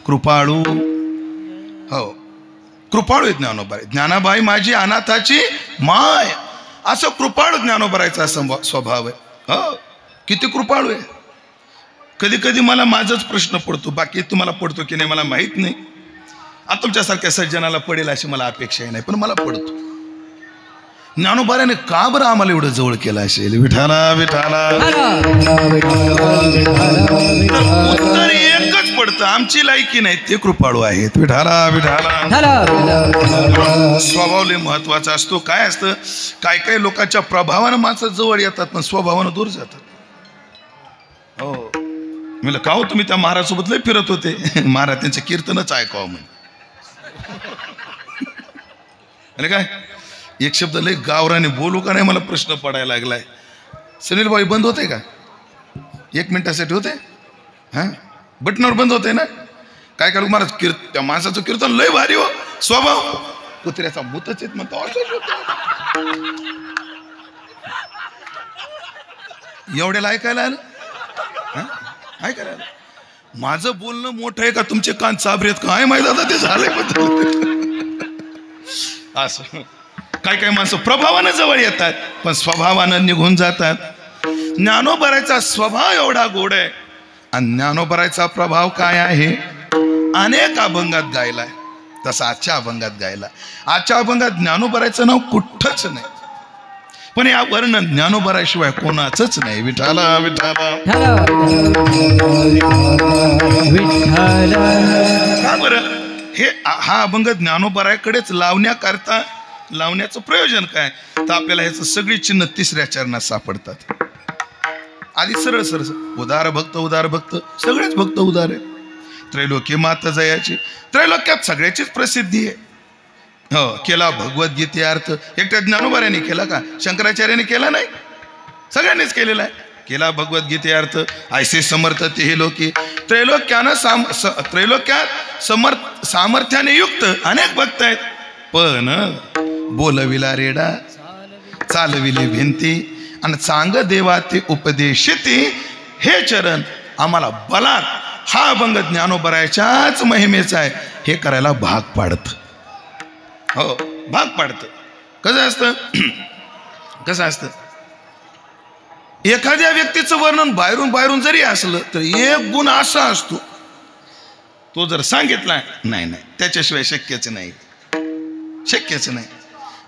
कृपाळू, हो कृपाळू ज्ञानोबा. ज्ञानाबाई माझी अनाथाची माय, असं कृपाळू ज्ञानोबारायचा स्वभाव आहे. हो किती कृपाळू आहे. कधी कधी मला माझाच प्रश्न पडतो, बाकी तुम्हाला पडतो की नाही मला माहित नाही. आता तुमच्यासारख्या सज्जनाला पडेल अशी मला अपेक्षा नाही, पण मला पडतो. ज्ञानोबाराने का बरं आम्हाला एवढं जवळ केलं असेल? विठाला विठाला. उत्तर एकच पडतं, आमची लायकी नाही, ते कृपाळू आहेत. विठाला विठाला. स्वभाव लय महत्वाचा असतो. काय असतं, काय काय लोकांच्या प्रभावानं माणसं जवळ येतात पण स्वभावानं दूर जातात. हो, म्हणलं का हो तुम्ही त्या महाराज सोबत लय फिरत होते. महाराज त्यांचं कीर्तनच ऐकावं म्हणे. अरे काय एक शब्द लय गावराने बोलू का नाही मला प्रश्न पडायला लागलाय. सुनील भाई बंद होते का? 1 मिनिटासाठी होते. हा बटनावर बंद होते ना. काय करू महाराज, त्या माणसाचं कीर्तन लय भारी हो. स्वभाव कुत्र्याचा भूतच येत म्हणतो. एवढ्याला ऐकायला आलं. ऐकायला आलं. माझं बोलणं मोठं आहे का तुमचे कान चाबरेत काय माहित आता ते झालंय. असं काय काय माणसं प्रभावानं जवळ येतात पण स्वभावानं निघून जातात. ज्ञानोबराचा स्वभाव एवढा गोड आहे आणि ज्ञानोबराचा प्रभाव काय आहे अनेक अभंगात गायलाय. तसा आजच्या अभंगात गायला. आजच्या अभंगात ज्ञानोबराचं नाव कुठंच नाही पण या वर्णन ज्ञानोबराशिवाय कोणाचंच नाही. विठाला विठाला. का बरं हे हा अभंग ज्ञानोबराकडेच लावण्याचं प्रयोजन काय तर आपल्याला ह्याचं सगळी चिन्ह 3ऱ्या चरणात सापडतात. आधी सरळ सरळ उदार भक्त सगळेच भक्त उदार आहे. त्रैलोक्य माता जयाची. त्रैलोक्यात सगळ्याचीच प्रसिद्धी आहे. हो, केला भगवद्गीते अर्थ एकट्या ज्ञानोबराने केला का? शंकराचार्याने केला नाही, सगळ्यांनीच केलेला आहे. केला भगवद्गीते अर्थ ऐसे समर्थ ते हे लोके. त्रैलोक्यात सामर्थ्याने युक्त अनेक भक्त आहेत पण बोलविला रेडा चालविले भिंती आणि चांग देवा ते उपदेशिती हे चरण आम्हाला बलात. हा अभंग ज्ञानोबराच्याच महिमेचा आहे. हे करायला भाग पाडत. हो भाग पाडत. कसं असतं एखाद्या व्यक्तीचं वर्णन बाहेरून जरी असलं तर एक गुण असा असतो तो जर सांगितला नाही त्याच्याशिवाय शक्यच नाही.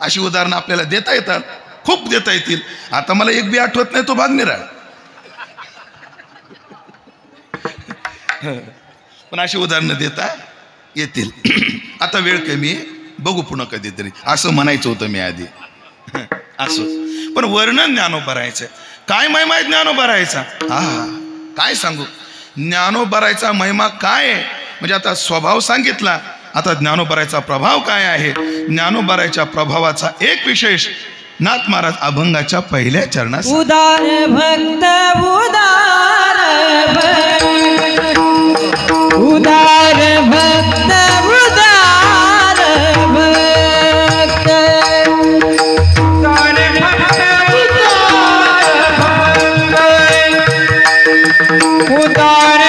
अशी उदाहरणं आपल्याला देता येतात, खूप देता येतील. आता मला एक बी आठवत नाही तो भाग निराळ. पण अशी उदाहरणं देता येतील. आता वेळ कमी आहे, बघू पुन्हा कधीतरी. असं म्हणायचं होतं मी आधी. असं पण वर्णन ज्ञानोबरायचं. काय महिमा आहे ज्ञानोबरायचा? काय सांगू ज्ञानोबरायचा महिमा काय आहे. म्हणजे आता स्वभाव सांगितला, आता ज्ञानोबरायचा प्रभाव काय आहे. ज्ञानोबरायच्या प्रभावाचा एक विशेष नाथ महाराज अभंगाच्या 1ल्या चरणात. उदार भक्त उदार भक्त उदार भक्त उदार भक्त उदार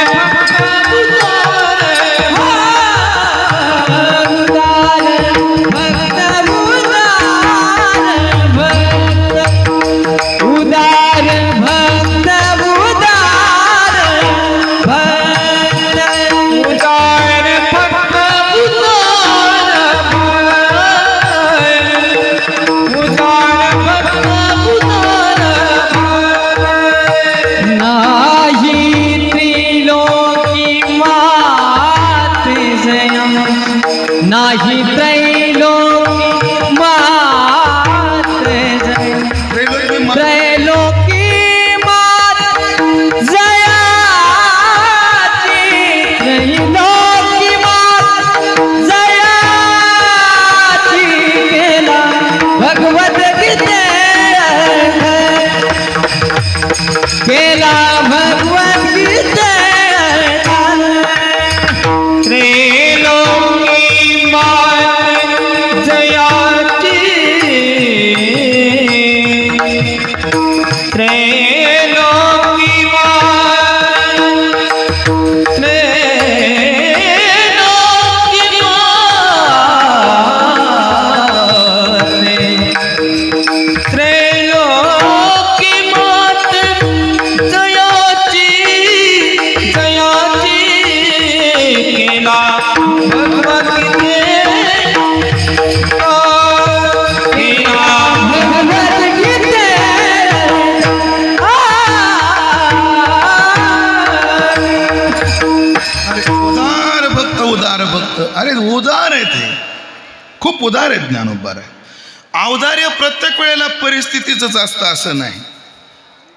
नाही त्रैलोकी मात त्रैलोकी मात जयाची त्रैलोकी मात जयाची केला भगवद्गीते केला भगवद्गीते त्रैलोकी आहेत हे, खूप उदार आहेत ज्ञानोबा. औदार्य प्रत्येक वेळेला परिस्थितीच असतं असं नाही.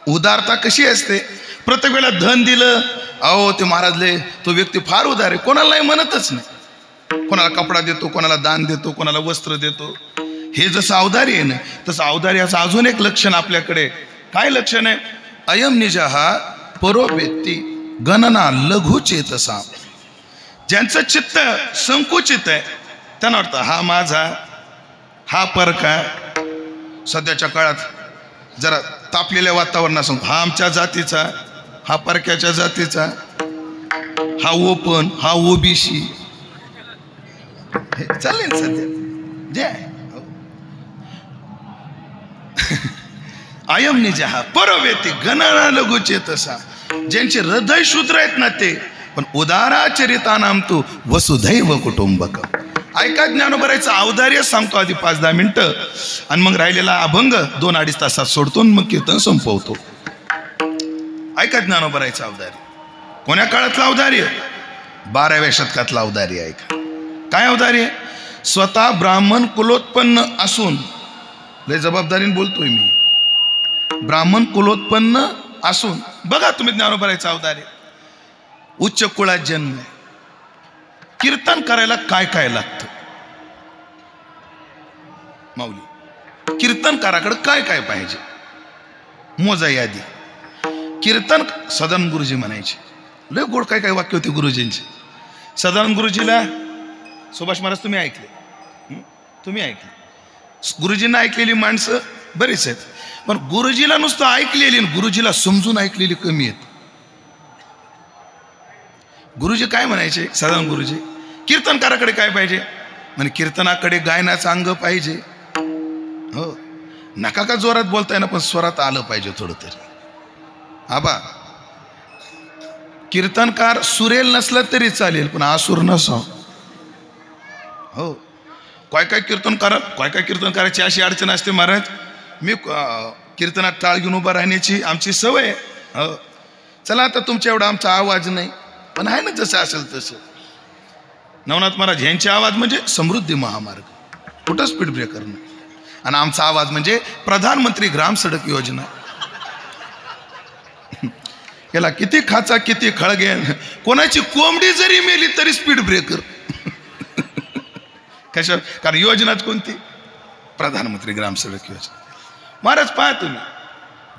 उदारता कशी असते, प्रत्येक वेळेला धन दिलं, अहो ते महाराजले तो व्यक्ती फार उदार आहे, कोणाला नाही म्हणतच नाही. कोणाला कपडा देतो, कोणाला दान देतो, कोणाला वस्त्र देतो. हे जसं औदार्य आहे ना, तसं औदार्याचं अजून एक लक्षण आपल्याकडे. काय लक्षण आहे? अयम निजहा परो व्यक्ती गणना लघु चेतसा. ज्यांचं चित्त संकुचित आहे त्यांना वाटतं हा माझा, हा परका. सध्याच्या काळात जरा तापलेल्या वातावरणात हा आमच्या जातीचा, हा परक्याच्या जातीचा, हा ओपन, हा ओबीसी चालेल सध्या जे. अयम निजहा परवेती गणना लघु चेतसा. ज्यांचे हृदय शूद्र आहेत ना ते, पण उदाराचरिता नाम तू वसुधैव कुटुंबक. ऐका ज्ञानोबरायचं औदार्य सांगतो आधी 5-10 मिनिटं, आणि मग राहिलेला अभंग 2-2.5 तासात सोडतो, मग कीर्तन संपवतो. ऐका ज्ञानोबरायचं औदार्य. कोण्या काळातलं औदार्य? 12व्या शतकातलं औदार्य. ऐका काय औदार्य. स्वतः ब्राह्मण कुलोत्पन्न असून, लय जबाबदारीने बोलतोय मी, ब्राह्मण कुलोत्पन्न असून बघा तुम्ही ज्ञानोबरायचं औदार्य. उच्च कुळात जन्म आहे. कीर्तन करायला काय काय लागतं माऊली? कीर्तनकाराकडे काय काय पाहिजे? मोजा यादी. कीर्तन सदानंद गुरुजी म्हणायचे, लय गोड काय काय वाक्य होते गुरुजींचे. सदानंद गुरुजीला सुभाष महाराज तुम्ही ऐकले, तुम्ही ऐकले. गुरुजींना ऐकलेली माणसं बरीच आहेत, पण गुरुजीला नुसतं ऐकलेली, गुरुजीला समजून ऐकलेली कमी आहेत. गुरुजी काय म्हणायचे सदानंद गुरुजी? कीर्तनकाराकडे काय पाहिजे म्हणजे कीर्तनाकडे गायनाचं अंग पाहिजे. हो, नका का जोरात बोलताय ना, पण स्वरात आलं पाहिजे थोडं तरी. आबा कीर्तनकार सुरेल नसला तरी चालेल, पण आसुर नसाव. हो, काय काय कीर्तनकाराची अशी अडचण असते महाराज. मी कीर्तनात टाळ घेऊन उभा राहण्याची आमची सवय. हो, चला आता तुमच्या एवढा आमचा आवाज नाही, पण आहे ना जसं असेल तसं. नवनाथ महाराज यांचे आवाज म्हणजे समृद्धी महामार्ग, कुठं स्पीड ब्रेकर नाही. आणि आमचा आवाज म्हणजे प्रधानमंत्री ग्राम सडक योजना. याला किती खाचा किती खळगे, कोणाची कोंबडी जरी मेली तरी स्पीड ब्रेकर. कशा? कारण योजनाच कोणती? प्रधानमंत्री ग्राम सडक योजना. महाराज पहा तुम्ही,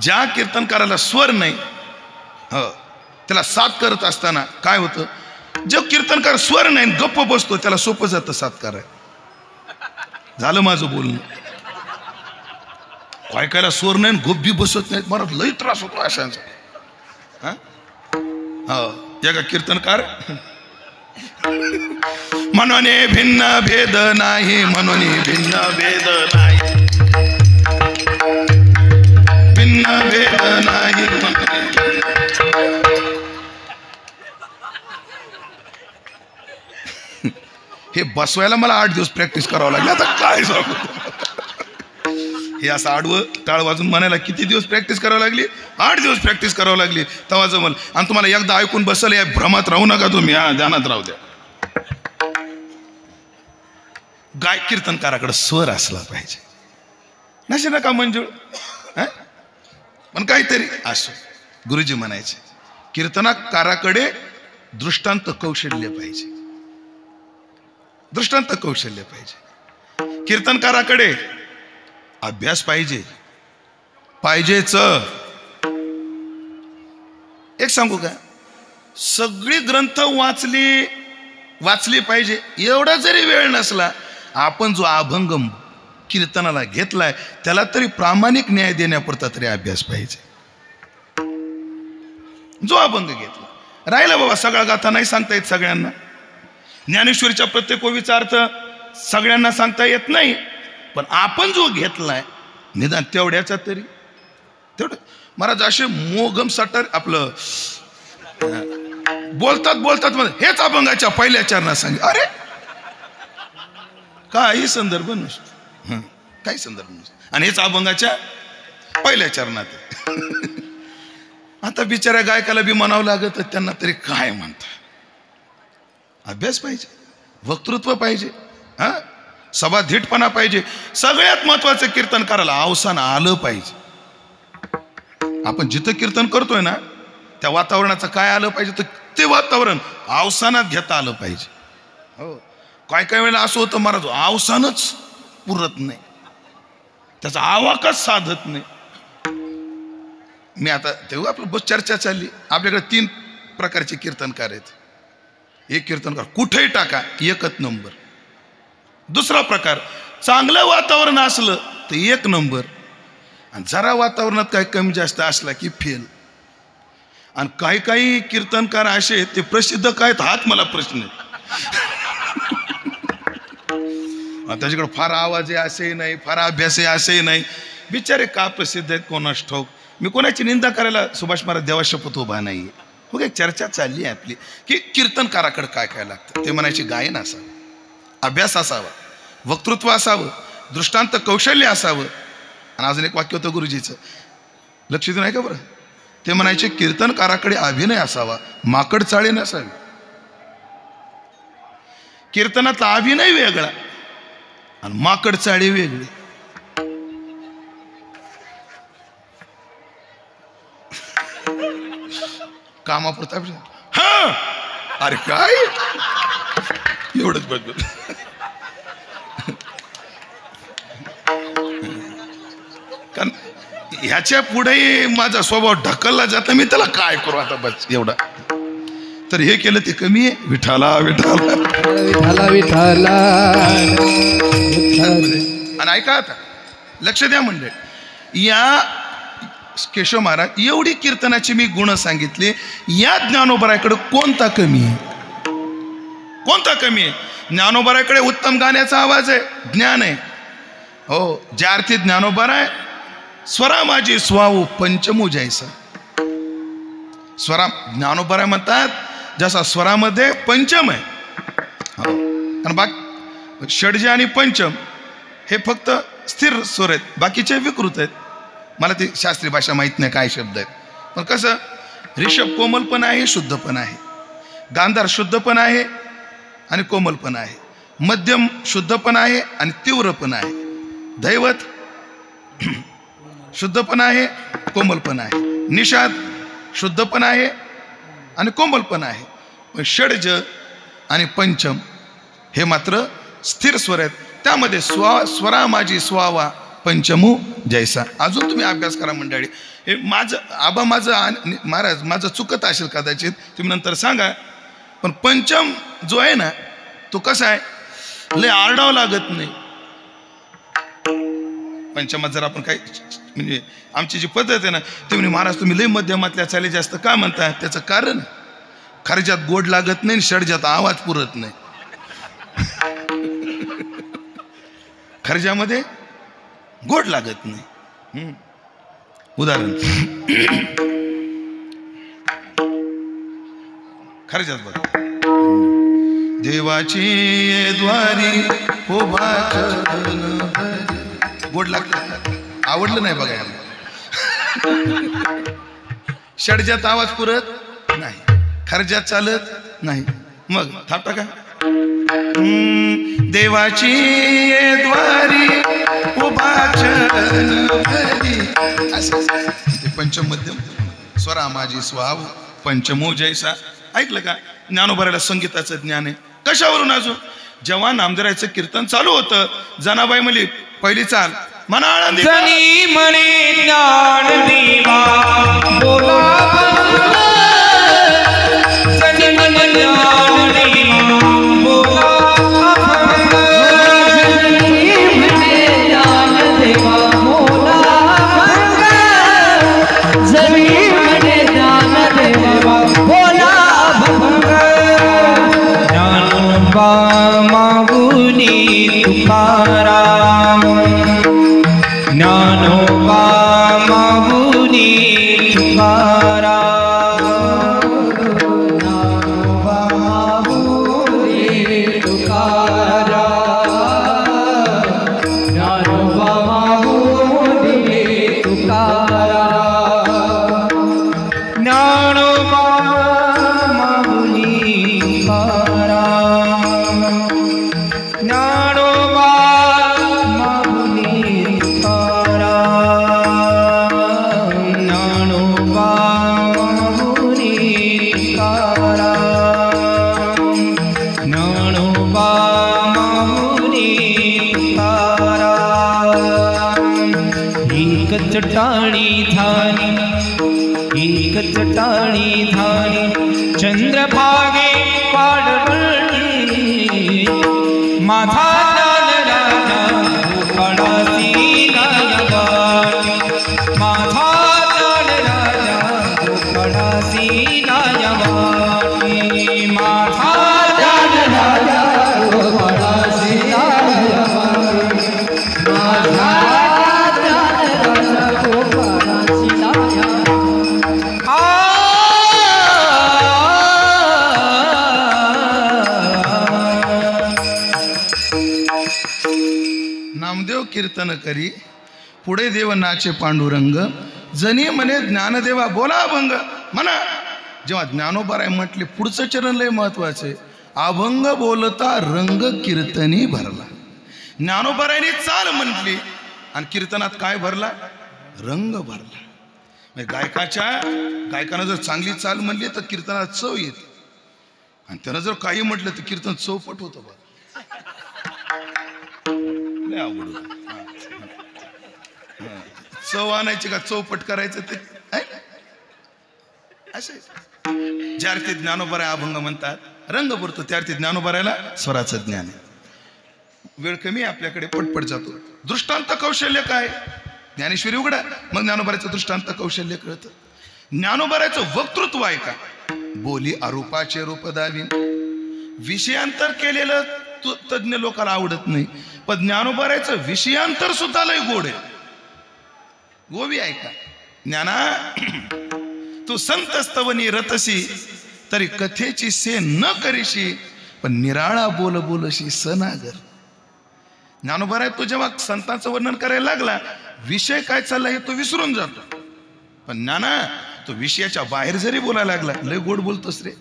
ज्या कीर्तनकाराला स्वर नाही, हो, त्याला साथ करत असताना काय होतं? जो कीर्तनकार स्वर नाही गप्प बसतो त्याला सोपं जातं साथ कराय. झालं माझं बोलणं. काय कायला स्वर नाही गप्पी बसत नाहीत महाराज, लई त्रास होतो अशांचा. हा, हो, कीर्तनकार मनोने भिन्न भेद नाही, मनोने भिन्न भेद नाही, भिन्न भेद नाही. हे बसवायला मला 8 दिवस प्रॅक्टिस करावं लागली. आता काय सांगू, हे असं आडवं टाळ वाजून म्हणायला किती दिवस प्रॅक्टिस करावं लागली? 8 दिवस प्रॅक्टिस करावं लागली तेव्हा जमल. आणि तुम्हाला एकदा ऐकून बसल, या भ्रमात राहू नका तुम्ही, हा ध्यानात राहू द्या. गाय कीर्तनकाराकडे स्वर असला पाहिजे. नसे नका मंजूळ, पण काहीतरी असो. गुरुजी म्हणायचे कीर्तनकाराकडे दृष्टांत कौशल्य पाहिजे, दृष्टांत कौशल्य पाहिजे. कीर्तनकाराकडे अभ्यास पाहिजे, पाहिजेच. एक सांगू का, सगळी ग्रंथ वाचली पाहिजे. एवढा जरी वेळ नसला, आपण जो अभंग कीर्तनाला घेतलाय त्याला तरी प्रामाणिक न्याय देण्यापुरता तरी अभ्यास पाहिजे. जो अभंग घेतला, राहिला बाबा सगळा गाथा नाही सांगता येत सगळ्यांना. ज्ञानेश्वरीच्या प्रत्येक ओवीचा अर्थ सगळ्यांना सांगता येत नाही, पण आपण जो घेतलाय निदान तेवढ्याचा तरी तेवढं. महाराज असे मोगम सटर आपलं बोलतात हेच अभंगाच्या पहिल्या चरणात सांग. अरे काही संदर्भ नसतो, काही संदर्भ नसतो, आणि हेच अभंगाच्या पहिल्या चरणात. आता बिचाऱ्या गायकाला बी म्हणावं लागत, त्यांना तरी काय म्हणतात. अभ्यास पाहिजे, वक्तृत्व पाहिजे. हा, सभा धीटपणा पाहिजे. सगळ्यात महत्वाचं कीर्तनकाराला अवसान आलं पाहिजे. आपण जिथं कीर्तन करतोय ना त्या वातावरणाचं काय आलं पाहिजे, तर ते वातावरण अवसानात घेता आलं पाहिजे. हो, काय काय वेळेला असं होतं महाराज अवसानच पुरत नाही, त्याचा आवाकच साधत नाही. मी आता तेव्हा आपलं बस चर्चा चालली. आपल्याकडे 3 प्रकारचे कीर्तनकार आहेत. एक कीर्तनकार कुठेही टाका एकच नंबर. दुसरा प्रकार चांगलं वातावरण असलं तर 1 नंबर, आणि जरा वातावरणात काही कमी जास्त असला की फेल. आणि काही काही कीर्तनकार असे ते प्रसिद्ध काय हाच मला प्रश्न आहे. त्याच्याकडे फार आवाज आहे असेही नाही, फार अभ्यास आहे असेही नाही. बिचारे का प्रसिद्ध आहेत कोणास ठाऊक. मी कोणाची निंदा करायला सुभाष महाराज देवा शपथ उभा नाही. हो काय चर्चा चालली आहे आपली की कीर्तनकाराकडे काय काय लागतं. ते म्हणायचे गायन असावं, अभ्यास असावा, वक्तृत्व असावं, दृष्टांत कौशल्य असावं. आणि अजून एक वाक्य होतं गुरुजीचं, लक्ष देऊ नाही का बरं. ते म्हणायचे कीर्तनकाराकडे अभिनय असावा, माकड चाळे नसावी. कीर्तनातला अभिनय वेगळा आणि माकड चाळे वेगळे. कामापुरता हा, अरे काय एवढंच बघ. कारण ह्याच्या पुढे माझा स्वभाव ढकलला जात, मी त्याला काय करू आता बस एवढा. तर हे केलं ते कमी आहे. विठाला विठाला विठाला विठाला. आणि ऐका आता लक्ष द्या मंडळ, या केशव महाराज एवढी कीर्तनाची मी गुण सांगितले. या ज्ञानोबराकडे कोणता कमी आहे, कोणता कमी आहे. ज्ञानोबराकडे उत्तम गाण्याचा आवाज आहे, ज्ञान आहे. हो, ज्या अर्थी ज्ञानोबर आहे, स्वरा माझी स्वाऊ पंचमू जैसा. स्वरा ज्ञानोबर म्हणतात जसा स्वरामध्ये पंचम आहे. हो, आणि बाकी षडज आणि पंचम हे फक्त स्थिर स्वर आहेत, बाकीचे विकृत आहेत. मला ती शास्त्रीय भाषा माहीत नाही काय शब्द आहेत. पण कसं ऋषभ कोमल पण आहे, शुद्ध पण आहे. गांधार शुद्ध पण आहे आणि कोमल पण आहे. मध्यम शुद्ध पण आहे आणि तीव्र पण आहे. दैवत शुद्ध पण आहे, कोमल पण आहे. निषाद शुद्ध पण आहे आणि कोमल पण आहे. पण षडज आणि पंचम हे मात्र स्थिर स्वर आहेत. त्यामध्ये स्वरा माझी स्वावा पंचमू जैसा. अजून तुम्ही अभ्यास करा मंडळी. हे माझं आबा माझं महाराज माझं चुकत असेल कदाचित, तुम्ही नंतर सांगा. पण पंचम जो आहे ना तो कसा आहे, लय आरडावं लागत नाही. पंचमात जर आपण काही म्हणजे आमची जी पद्धत आहे ना, ते म्हणजे महाराज तुम्ही लय मध्यमातल्या चाली जास्त का म्हणता. त्याचं कारण खर्जात गोड लागत नाही, षडजात आवाज पुरत नाही. खर्जामध्ये गोड लागत नाही. उदाहरण खर्जात बघा, देवाची द्वारी उभा गोड लागतं, आवडलं नाही बघा याला. षडजात आवाज पुरत नाही, खर्जात चालत नाही. मग थापटा का देवाची द्वारी उभा पंचम मध्यम स्वरा माझी स्वाव पंचमो जैसा. ऐकलं का. ज्ञानोबराला संगीताचं ज्ञान आहे. कशावरून अजून जेव्हा नामदेवाचं कीर्तन चालू होतं, जनाबाई म्हणली पहिली चाल म्हणा आनंदी जनी म्हणे ज्ञान देवा बोला, जनी म्हणे ज्ञान देवा बोला, जनी म्हणे ज्ञान देवा बोला, जनी म्हणे ज्ञान देवा बोला भंग. ज्ञानोबा मागुनी तुकाराम, ज्ञानोबा मागुनी तुकाराम, ज्ञानोबा मागुनी तुकाराम, ज्ञानोबा मागुनी तुकाराम, ज्ञानोबा मागुनी तुकाराम, ज्ञान ज्ञानोबा माऊली तुकाराम ज्ञानोबा माऊली तुकाराम ज्ञानोबा माऊली तुकाराम एक चटाणी धानी एक चटाणी धानी चंद्रभागे पाडवळी माझा ज्ञानराजा गोपाळासी नायवानी माझा ज्ञानराजा गोपाळासी नायवानी माझा ज्ञानराजा गोपाळासी नायवानी माझा ज्ञानराजा गोपाळासी नामदेव कीर्तन करी पुढे देव नाचे पांडुरंग जनी म्हणे ज्ञानदेवा बोला अभंग म्हणा. जेव्हा ज्ञानोबाराय म्हटले पुढचं चरण लय महत्वाचे. अभंग बोलता रंग कीर्तनी भरला. ज्ञानोबारायने चाल म्हटली आणि कीर्तनात काय भरला? रंग भरला. गायकानं जर चांगली चाल म्हणली तर कीर्तनात चव येते आणि त्यानं जर काही म्हटलं तर कीर्तन चौपट होतं बघ. चव आणायची का चौपट करायचं ते असे. ज्यार ते ज्ञानोबाराय अभंग म्हणतात रंग भरतो त्यार ते ज्ञानोबारायला स्वराचं ज्ञान आहे. वेळ कमी आपल्याकडे पटपट जातो. दृष्टांत कौशल्य काय? ज्ञानेश्वरी उघडा मग ज्ञानोबारायचं दृष्टांत कौशल्य कळतं. ज्ञानोबारायचं वक्तृत्व आहे का? बोली अरूपाचे रूप दावी. विषयांतर केलेलं तज्ञ लोकांना आवडत नाही पण ज्ञानोबारायचं विषयांतर सुद्धा लय गोड आहे. गोवी आहे का? ज्ञाना तू संत स्तवनी रतसी तरी कथेची से न करीशी पण निराळा बोल बोलशी सनागर. ज्ञानोबाराय तो जेव्हा संतांचं वर्णन करायला लागला विषय काय चालला हे तो विसरून जातो. पण ज्ञाना तो विषयाच्या बाहेर जरी बोलायला लागला लय गोड बोलतोस रे.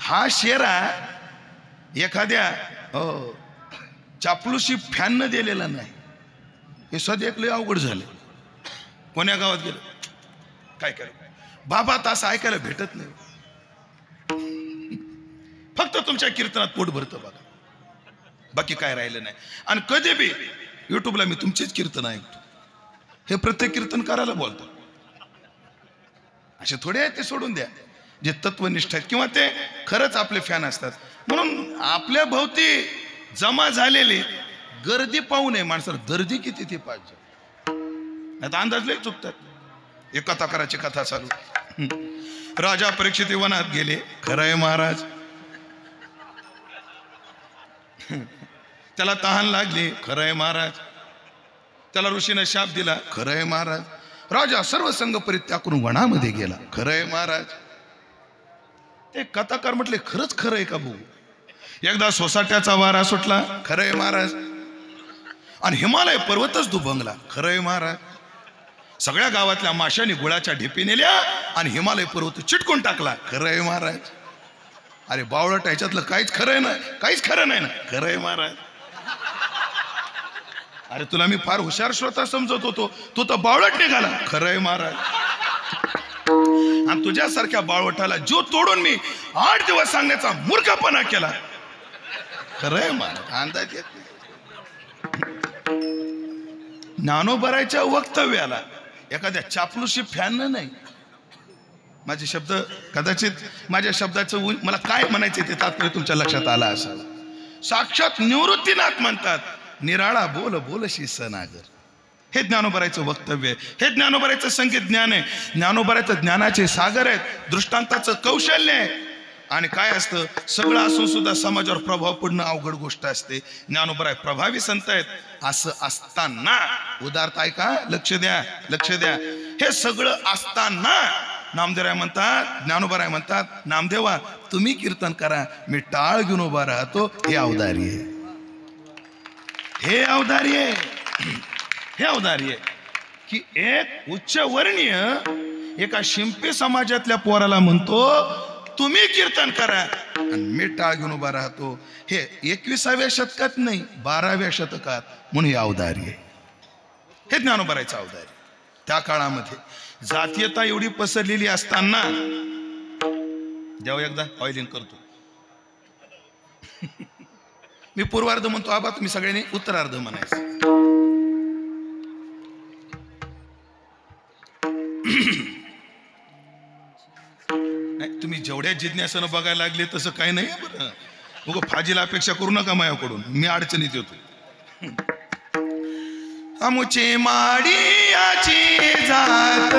हा शेरा एखाद्या चापलूशी फॅन न दिलेला नाही. हे सध्या एक लय अवघड झालं. कोण्या गावात गेलं काय केलं बाबा तास ऐकायला भेटत नाही. फक्त तुमच्या कीर्तनात पोट भरतं बघा बाकी काय राहिलं नाही. आणि कधी बी युट्यूबला मी तुमचेच कीर्तन ऐकतो. हे प्रत्येक कीर्तनकाराला बोलतो. असे थोडे आहेत ते सोडून द्या जे तत्वनिष्ठ आहेत किंवा ते खरंच आपले फॅन असतात. म्हणून आपल्या भोवती जमा झालेली गर्दी पाहू नये. माणसाला दर्दी किती ते पाहिजे. आता अंदाज लय चुकतात. एक कथाकाराची कथा चालू. राजा परीक्षित वनात गेले. खरंय महाराज. त्याला तहान लागली. खरंय महाराज. त्याला ऋषीने शाप दिला. खरंय महाराज. राजा सर्व संघ परित्याग करून वनामध्ये गेला. खरंय महाराज. ते कथाकार म्हटले खरंच खरंय का भाऊ? एकदा सोसाट्याचा वारा सुटला. खरंय महाराज. आणि हिमालय पर्वतच दुभंगला. खरंय महाराज. सगळ्या गावातल्या माशांनी गुळाच्या ढेपी नेल्या आणि हिमालय पर्वत चिटकून टाकला. खरंय महाराज. अरे बावळट ह्याच्यातलं काहीच खरं नाही. काहीच खरं नाही ना. खरंय महाराज. अरे तुला मी फार हुशार श्रोता समजत होतो तू तर बावळट निघाला. खरंय महाराज. आणि तुझ्यासारख्या बावळटाला जो तोडून मी 8 दिवस सांगण्याचा मूर्खपणा केला. खरंय महाराज. अंदाज येत नाही. ज्ञानोबारायच्या वक्तव्याला एखाद्या चापलूशी फॅन नाही. माझे शब्द कदाचित माझ्या शब्दाचं मला काय म्हणायचं ते तात्पर्य तुमच्या लक्षात आला असावं. साक्षात निवृत्तीनाथ म्हणतात निराळा बोल बोलशी सनागर. हे ज्ञानोबारायचं वक्तव्य आहे. हे ज्ञानोबारायचं संगीत ज्ञान आहे. ज्ञानोबारायचं ज्ञानाचे सागर आहेत. दृष्टांताचं कौशल्य आहे. आणि काय असतं सगळं असून सुद्धा समाजावर प्रभाव पडणं अवघड गोष्ट असते. ज्ञानोबाराय प्रभावी संत आहेत. असं असताना उदार्थ ऐका लक्ष द्या लक्ष द्या. हे सगळं असताना नामदेवराय म्हणतात ज्ञानोबाराय म्हणतात नामदेवा तुम्ही कीर्तन करा मी टाळ घेऊन उभा राहतो. हे अवधारी आहे. हे अवधारी आहे. हे अवधारी आहे की एक उच्चवर्णीय एका शिंपी समाजातल्या पोराला म्हणतो तुम्ही कीर्तन करा. आणि मी टाळ घेऊन उभा राहतो. हे 21व्या शतकात नाही, 12व्या शतकात, म्हणून हे अवधारी आहे. हे ज्ञानोबारायचं अवधारी. त्या काळामध्ये जातीयता एवढी पसरलेली असताना, जेव्हा एकदा ऑइलिंग करतो मी पूर्वार्ध म्हणतो, आबा तुम्ही सगळ्यांनी उत्तरार्ध म्हणायचं. नाही, तुम्ही जेवढ्या जिज्ञासानं बघायला लागले तसं काही नाही बरं. उगा फाजीला अपेक्षा करू नका माझ्याकडून, मी अडचणीत येतो. आमुचे माडियाची जात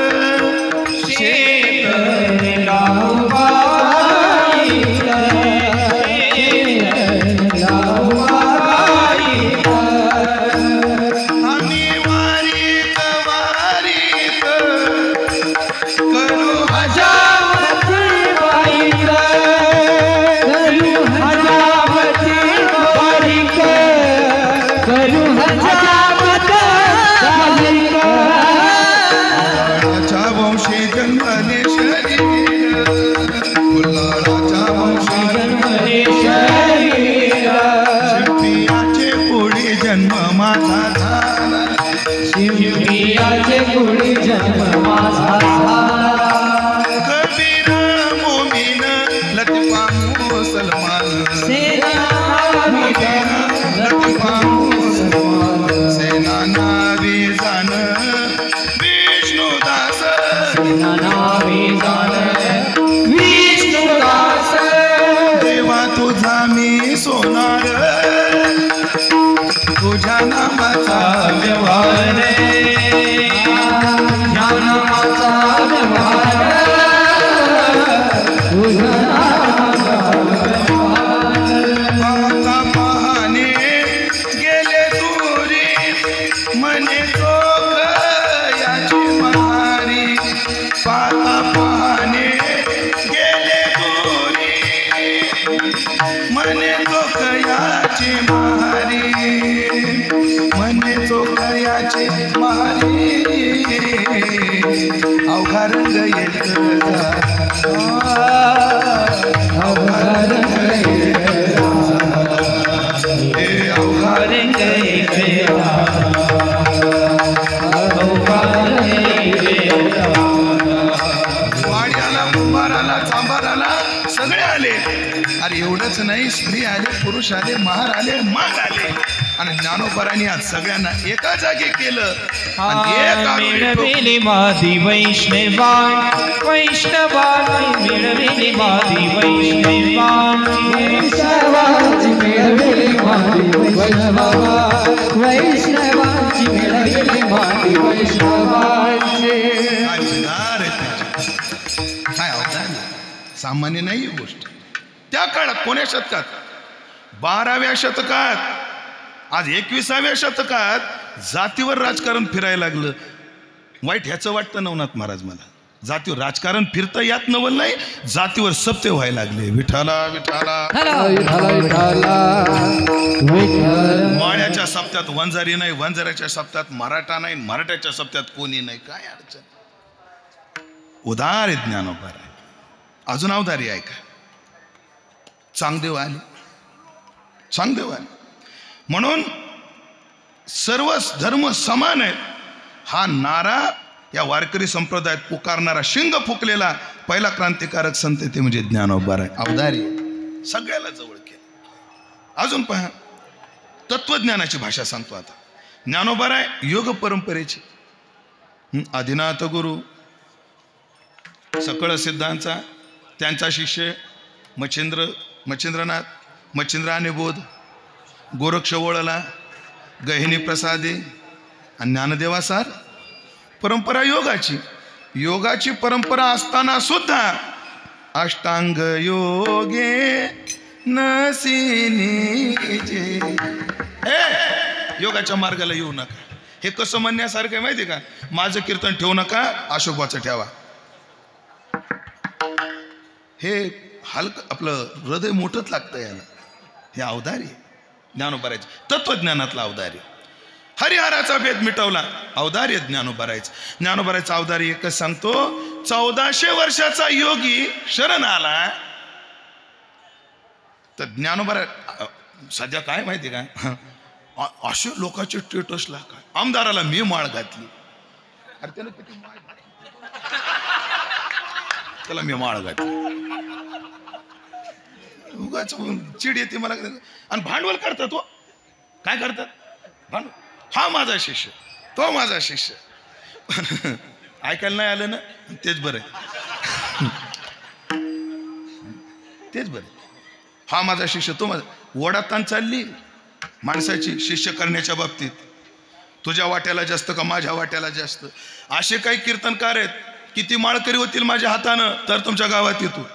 नाही, स्त्री आले, पुरुष आले, महार आले, माग आले, आणि ज्ञानोबारांनी आज सगळ्यांना एका जागी केलं. मिळविली मादी वैष्णवान, वैष्णवान मिळविली मादी वैष्णवान, वैष्णवाची मिळविली मादी वैष्णवान, वैष्णवाची मिळविली मादी वैष्णवांचे. काय अवधान, सामान्य नाही ही गोष्ट. त्या काळात कोण्या शतकात? 12व्या शतकात. आज 21व्या शतकात जातीवर राजकारण फिरायला लागलं. वाईट ह्याचं वाटतं नवनाथ महाराज मला. जातीवर राजकारण फिरतं यात नवल नाही, जातीवर सत्य व्हायला लागले. विठाला विठाला, माळ्याच्या सप्त्यात वंजारी नाही, वंजाऱ्याच्या सप्त्यात मराठा नाही, मराठ्याच्या सप्त्यात कोणी नाही. काय अडचण. उदार ज्ञानोबा आहे. अजून अवधारी आहे का? चांगदेव आले, चांगदेव आले. म्हणून सर्व धर्म समान आहेत हा नारा या वारकरी संप्रदायात पुकारणारा, शिंग फुकलेला पहिला क्रांतिकारक संत ते म्हणजे ज्ञानोबा आहे. अवधारी सगळ्याला जवळ केलं. अजून पहा, तत्वज्ञानाची भाषा सांगतो आता. ज्ञानोबा आहे योग परंपरेचे आदिनाथ गुरु, सकळ सिद्धांचा, त्यांचा शिष्य मच्छिंद्रनाथ, मच्छिंद्राने बोध, गोरक्ष वळला, गहिनी प्रसादे आणि ज्ञानदेवासार. परंपरा योगाची, योगाची परंपरा असताना सुद्धा अष्टांग योगे नसिनीजे, योगाच्या मार्गाला येऊ नका. हे कसं म्हणण्यासारखं आहे माहिती का? माझं कीर्तन ठेवू नका, अशोकवाचं ठेवा. हे हलक, आपलं हृदय मोठंच लागतं याला. हे अवधारी ज्ञानोबारायचं, तत्वज्ञानातला अवधारी. हरिहराचा भेद मिटवला, अवधारी ज्ञानोबारायचं. ज्ञानोबारायचं अवधारी एकच सांगतो, 1400 वर्षाचा योगी शरण आला, तर ज्ञानोबा सध्या काय माहिती काय, असे लोकांचे स्टेटसला काय, आमदाराला मी माळ घातली, अरे त्यानं किती माळ घातली, त्याला मी माळ घातली, उगाच चिड येते मला. आणि भांडवल करतात, तो काय करतात भांडवल, हा माझा शिष्य, तो माझा शिष्य. ऐकायला नाही आलं ना, तेच बरं, तेच बरं. हा माझा शिष्य, तो माझा. ओढाताण चालली माणसाची शिष्य करण्याच्या बाबतीत, तुझ्या वाट्याला जास्त का माझ्या वाट्याला जास्त. असे काही कीर्तनकार आहेत, किती माळकरी होतील माझ्या हातानं तर तुमच्या गावात येतो.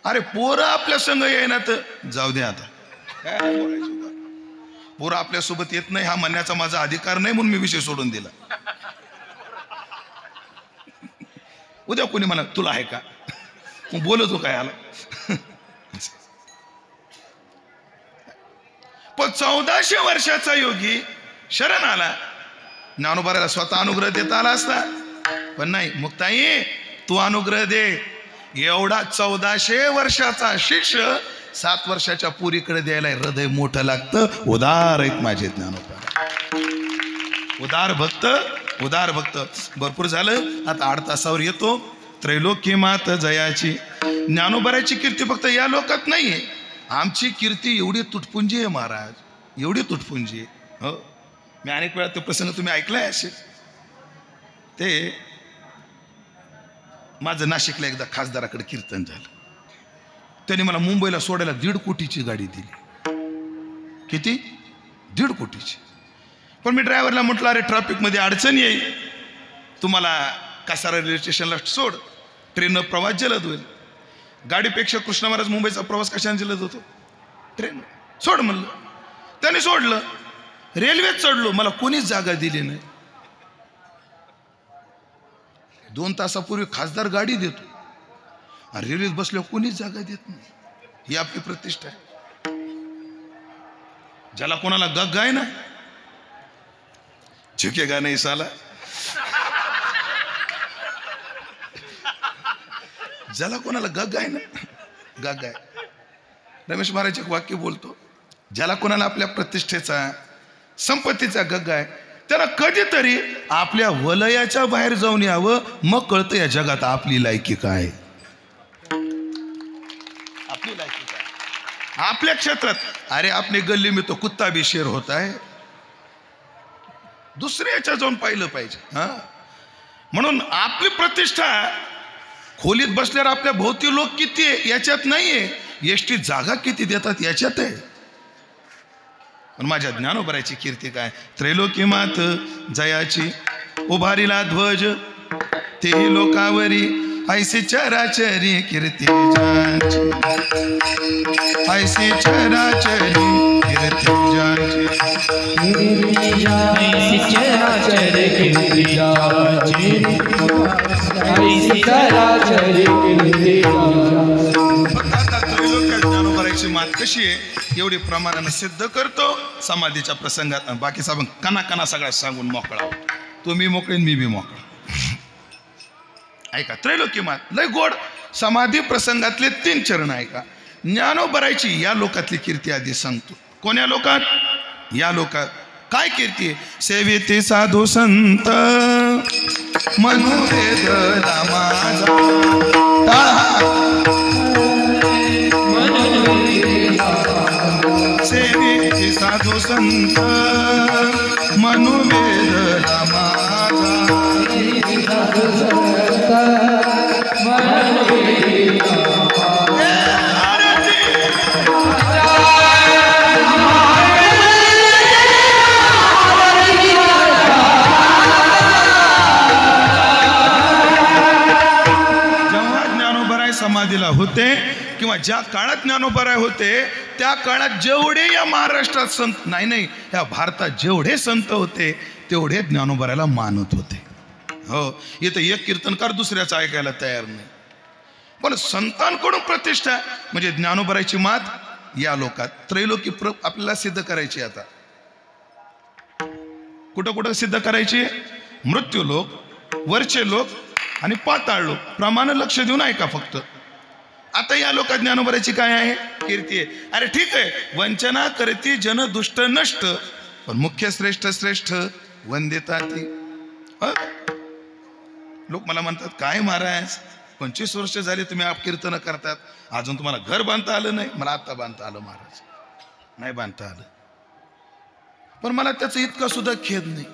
अरे पोरं आपल्या संग येईना तर जाऊ दे, आता काय बोलायचं, पोरं आपल्यासोबत येत नाही हा म्हणण्याचा माझा अधिकार नाही, म्हणून मी विषय सोडून दिला. उद्या कोणी म्हणा तुला आहे का, मग बोलतो काय आला. पण 1400 वर्षाचा योगी शरण आला, ज्ञानोबाला स्वतः अनुग्रह देता आला असता, पण नाही. मुक्ताई तू अनुग्रह दे. एवढा 1400 वर्षाचा शिष्य 7 वर्षाच्या पुरीकडे द्यायला हृदय मोठं लागतं. उदार आहेत माझे ज्ञानोबा, उदार भक्त, उदार भक्त. भरपूर झालं, आता 8 तासावर येतो. त्रैलोक्य मात जयाची. ज्ञानोबाची कीर्ती फक्त या लोकात नाहीये, आमची कीर्ती एवढी तुटपुंजी आहे महाराज, एवढी तुटपुंजी आहे. हो, मी अनेक वेळा तो प्रसंग तुम्ही ऐकलाय असे. ते माझं नाशिकला एकदा खासदाराकडे कीर्तन झालं, त्यांनी मला मुंबईला सोडायला 1.5 कोटीची गाडी दिली. किती? 1.5 कोटीची. पण मी ड्रायव्हरला म्हटलं, अरे ट्रॅफिकमध्ये अडचण येईल, तुम्हाला कासारा रेल्वे स्टेशनला सोड, ट्रेननं प्रवास जलद होईल. गाडीपेक्षा कृष्ण महाराज मुंबईचा प्रवास कशाने जलद होतो? ट्रेन. सोड म्हणलं, त्याने सोडलं. रेल्वेत चढलो, मला कोणीच जागा दिली नाही. 2 तासापूर्वी खासदार गाडी देतो आणि रेल्वेत बसल्यावर कोणीच जागा देत नाही. ही आपली प्रतिष्ठा आहे. ज्याला कोणाला गग आहे ना, झुकेगा नाही साला. ज्याला कोणाला गग आहे ना, गग आहे. रमेश महाराज एक वाक्य बोलतो, ज्याला कोणाला आपल्या प्रतिष्ठेचा संपत्तीचा गग आहे त्याला कधीतरी आपल्या वलयाच्या बाहेर जाऊन यावं, मग कळतं या जगात आपली लायकी काय, आपली लायकी काय. आपल्या क्षेत्रात अरे आपली गल्ली में तो कुत्ता भी शेर होता है, दुसऱ्याच्या जाऊन पाहिलं पाहिजे. हा, म्हणून आपली प्रतिष्ठा खोलीत बसल्यावर आपल्या भोवती लोक किती आहे याच्यात नाहीये, एसटी जागा किती देतात याच्यात आहे. पण माझ्या ज्ञानोबाची कीर्ती काय, त्रैलोक्य मात जयाची. उभारीला ध्वज ते लोकावरी, ऐसी चराचरी कीर्ती ज्यांची, ऐसी चराचरी कीर्ती ज्यांची, ऐसी चराचर कीर्ती ज्यांची, ऐसी चराचर कीर्ती ज्यांची. ज्ञानोबाची मात कशी आहे एवढी प्रमाणानं सिद्ध करतो समाधीच्या प्रसंगात. बाकी आपण कना सगळ्या सांगून मोकळा, तुम्ही मोकळे मी बी मोकळा. ऐका, त्रैलोक्य मात लय गोड. समाधी प्रसंगातले 3 चरण ऐका. ज्ञानोबाची या लोकातली कीर्ती आधी सांगतो. कोण्या लोकात? या लोकात. काय कीर्ती आहे? सेवेते साधू संत मनोवेद माझा, सेवेते साधू संत मनोवेद माझा, समाधीला होते किंवा ज्या काळात ज्ञानोबराय होते त्या काळात जेवढे या महाराष्ट्रात संत नाही या भारतात जेवढे संत होते तेवढे ज्ञानोबरायला मानत होते. हो, इथं एक कीर्तनकार दुसऱ्याचं ऐकायला तयार नाही. पण संतांकडून प्रतिष्ठा म्हणजे ज्ञानोबरायची मात या लोकात. त्रैलोकी आपल्याला सिद्ध करायची. आता कुठं कुठं सिद्ध करायची? मृत्यू लोक, वरचे लोक आणि पाताळ लोक. प्रमाण लक्ष देऊन ऐका फक्त. आता या लोकात ज्ञानोबाची काय आहे? कीर्ती आहे. अरे ठीक आहे, वंचना करती जन दुष्ट नष्ट, पण मुख्य श्रेष्ठ श्रेष्ठ वंदिता ती. लोक मला म्हणतात, काय महाराज 25 वर्ष झाली तुम्ही आप कीर्तन करतात, अजून तुम्हाला घर बांधता आलं नाही? मला आता बांधता आलं महाराज, नाही बांधता आलं. पण मला त्याचं इतका सुद्धा खेद नाही.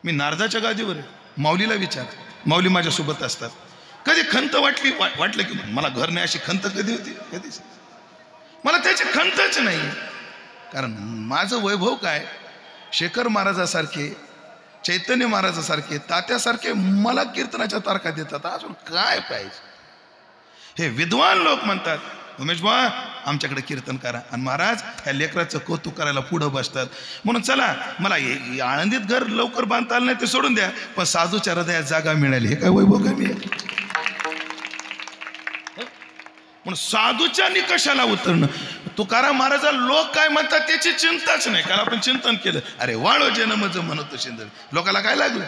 मी नारदाच्या गादीवर आहे, माऊलीला विचार, माऊली माझ्यासोबत असतात. कधी खंत वाटलं की मला घर नाही, अशी खंत कधी होती? कधीच. मला त्याची खंतच नाही. कारण माझं वैभव काय, शेखर महाराजासारखे, चैतन्य महाराजासारखे, तात्यासारखे मला कीर्तनाच्या तारखा देतात. अजून काय पाहिजे? हे विद्वान लोक म्हणतात, उमेश बा आमच्याकडे कीर्तन करा, आणि महाराज ह्या लेकराचं कौतुक करायला पुढं बसतात. म्हणून चला, मला आळंदीत घर लवकर बांधता आलं नाही ते सोडून द्या, पण साधूच्या हृदयात जागा मिळाली. हे काय वैभव कमी आहे? म्हणून साधूच्या निकषाला उतरणं. तुकाराम महाराजा लोक काय म्हणतात त्याची चिंताच नाही, कारण आपण चिंतन केलं. अरे वाळो जनमज म्हणतो शिंदे, लोकाला काय लागलं?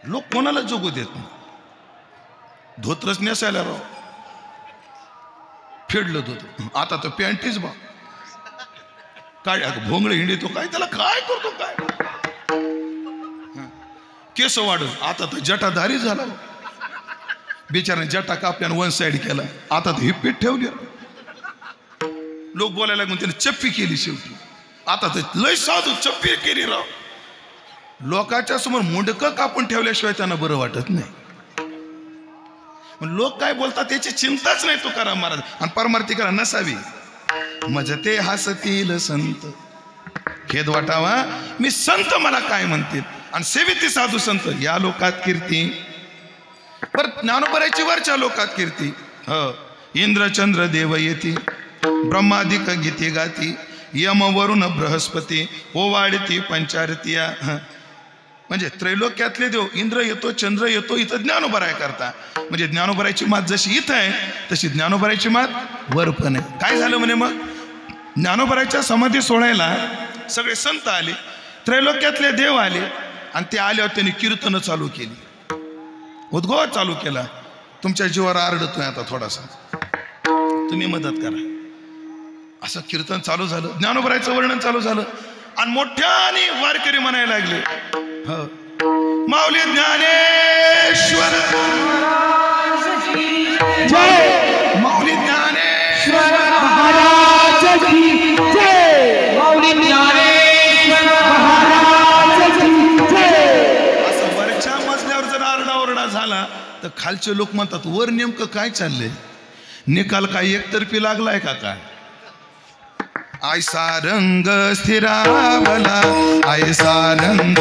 लोक कोणाला जगू देत नाही. धोत्रच नेसायला राव, फेडलं धोत्र, आता तो पॅन्टीच बा काय भोंगळे हिंडी, तो काय त्याला काय करतो काय? केस वाढत, आता तो जटाधारी झाला. बिचाराने जटा कापल्याने वन साइड केला, आता तर हिप्पीत ठेवली. लोक बोलायला लागून त्याने चप्पी केली शेवटी. आता तर लय साधू चप्पी केली राव. लोकांच्या समोर मुंडकं कापून ठेवल्याशिवाय त्यांना बरं वाटत नाही. लोक काय बोलतात त्याची चिंताच नाही तुकाराम महाराज. आणि परमार्थिकाला नसावी. मजते हसतील संत, खेद वाटावा मी संत मला काय म्हणतील, आणि सेविती साधू संत या लोकात कीर्ती. पर ज्ञानोबराची वरच्या लोकात कीर्ती. इंद्रचंद्र देव येती, ब्रह्मादिक गीती गाती, यम वरुण बृहस्पती ओवाडती पंचारतीया. म्हणजे त्रैलोक्यातले देव, इंद्र येतो, चंद्र येतो, इथं ज्ञानोबराय करता. म्हणजे ज्ञानोबराची मात जशी इथं आहे, तशी ज्ञानोबराची मात वर पण आहे. काय झालं म्हणे, मग ज्ञानोबराच्या समाधी सोहळ्याला सगळे संत आले, त्रैलोक्यातले देव आले, आणि ते आल्यावर त्यांनी कीर्तन चालू केली, उद्गोष चालू केला. तुमच्या जीवावर आरडतोय आता थोडासा, तुम्ही मदत करा. असं कीर्तन चालू झालं, ज्ञानोबरायचं वर्णन चालू झालं, आणि मोठ्याने वारकरी म्हणायला लागले, माऊली ज्ञानेश्वर जय, माऊली ज्ञानेश्वर महाराज की जय, माऊली ज्ञानेश्वर महाराज की जय. असं वरच्या मजल्यावर जर आरडाओरडा झाला तर खालचे लोक म्हणतात, वर नेमकं काय चाललंय? निकाल काय एकतर्फी लागलाय का काय? ऐसा रंग स्थिरावला, ऐसा रंग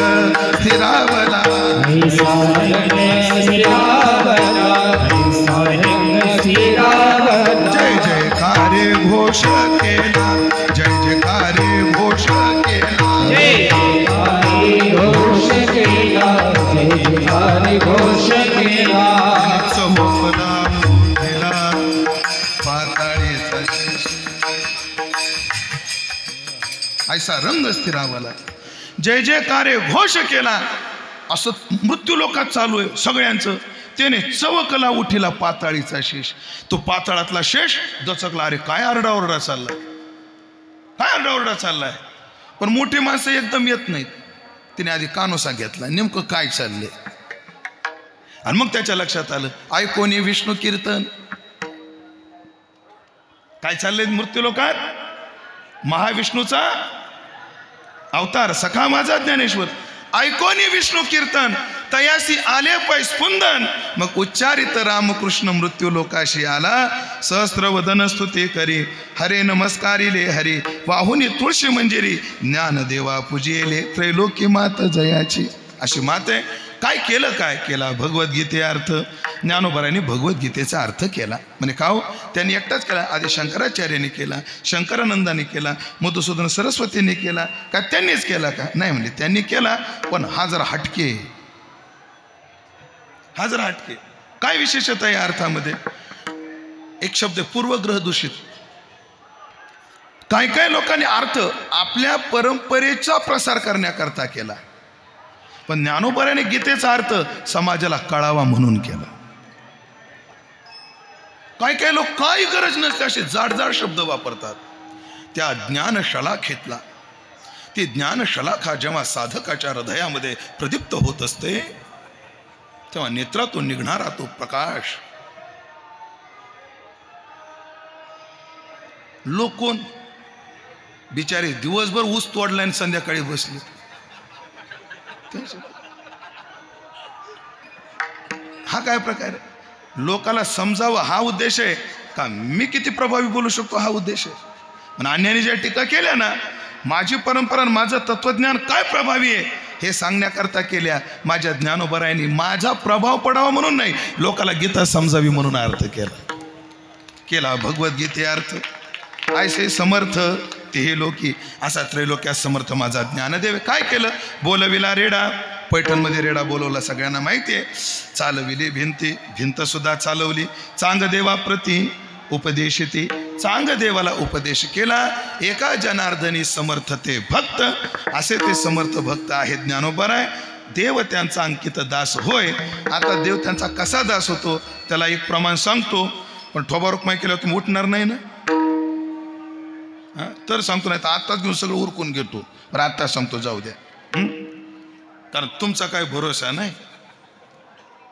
स्थिरावला, ऐसा रंग स्थिरावला, ऐसा रंग स्थिरावला. जय जयकारे घोष केला, जय जयकारे घोष केला, जय जयकारे घोष केला, जय जयकारे घोष केला. चौपदा मोठेला पाताळीचा ऐसा रंग स्थिरावला, जय जयकारे घोष केला. असं मृत्यू लोकात चालू आहे सगळ्यांचं. त्याने चवकला उठीला पाताळीचा शेष. तो पाताळातला शेष दचकला. अरे काय आरडाओरडा चाललाय, काय आरडाओरडा चाललाय. पण मोठी माणसं एकदम येत नाहीत. तिने आधी कानोसा घेतला, नेमकं काय चाललंय. आणि मग त्याच्या लक्षात आलं, ऐकोनी विष्णू कीर्तन. काय चाललंय मृत्यू लोकात? महाविष्णूचा अवतार सखा माझा ज्ञानेश्वर. ऐकोनी विष्णू कीर्तन, तयासी आले पै स्पुंदन. मग उच्चारित रामकृष्ण मृत्यू लोकाशी आला. सहस्त्रवदन स्तुती करी, हरे नमस्कारिले हरी, वाहुनी तुळशी मंजिरी, ज्ञानदेवा पूजिले, त्रैलोकी मात जयाची. अशी मात आहे. काय केलं, काय केला? भगवद्गीते अर्थ. ज्ञानोबरांनी भगवद्गीतेचा अर्थ केला. म्हणजे का हो, त्यांनी एकटाच केला? आधी शंकराचार्यांनी केला, शंकरानंदांनी केला, मधुसूदन सरस्वतींनी केला का त्यांनीच केला का? नाही म्हणजे त्यांनी केला, पण हा जरा हटके, हा जरा हटके. काय विशेषता या अर्थामध्ये? एक शब्द पूर्वग्रह दूषित. काय काय लोकांनी अर्थ आपल्या परंपरेचा प्रसार करण्याकरता केला, पण ज्ञानोबराने गीतेचा अर्थ समाजाला कळावा म्हणून केला. काय काय लोक काही गरज नसते असे जाड जाड शब्द वापरतात. त्या ज्ञान शलाखेतला ती ज्ञान शलाखा जेव्हा साधकाच्या हृदयामध्ये प्रदीप्त होत असते तेव्हा नेत्रातून निघणारा तो प्रकाश. लोक कोण बिचारे दिवसभर ऊस तोडला आणि संध्याकाळी बसले. हा काय प्रकार आहे? लोकाला समजावं हा उद्देश आहे का मी किती प्रभावी बोलू शकतो हा उद्देश आहे. पण अन्याने ज्या टीका केल्या ना, माझी परंपरा माझं तत्वज्ञान काय प्रभावी आहे हे सांगण्याकरता केल्या. माझ्या ज्ञानोबरायांनी माझा प्रभाव पडावा म्हणून नाही, लोकाला गीता समजावी म्हणून अर्थ केला. भगवद्गीते अर्थ ऐसे समर्थ ते हे लोकी, असा त्रैलोक्यात समर्थ माझा ज्ञानदेव. काय केलं? बोलविला रेडा, पैठणमध्ये रेडा बोलवला सगळ्यांना माहिती आहे. चालविली भिंत सुद्धा चालवली. चांग देवा प्रती उपदेशिती, चांग देवाला उपदेश केला. एका जनार्दनी समर्थ ते भक्त, असे ते समर्थ भक्त आहेत ज्ञानोबराय. देव त्यांचा अंकित दास होय. आता देव त्यांचा कसा दास होतो त्याला एक प्रमाण सांगतो, पण ठोबारुकमाई केल्यावर तुम्ही उठणार नाही ना. तर सांगतो, नाही तर आत्ताच घेऊन सगळं उरकून घेतो. बरं आत्ताच सांगतो, जाऊ द्या. कारण तुमचा काय भरोसा नाही.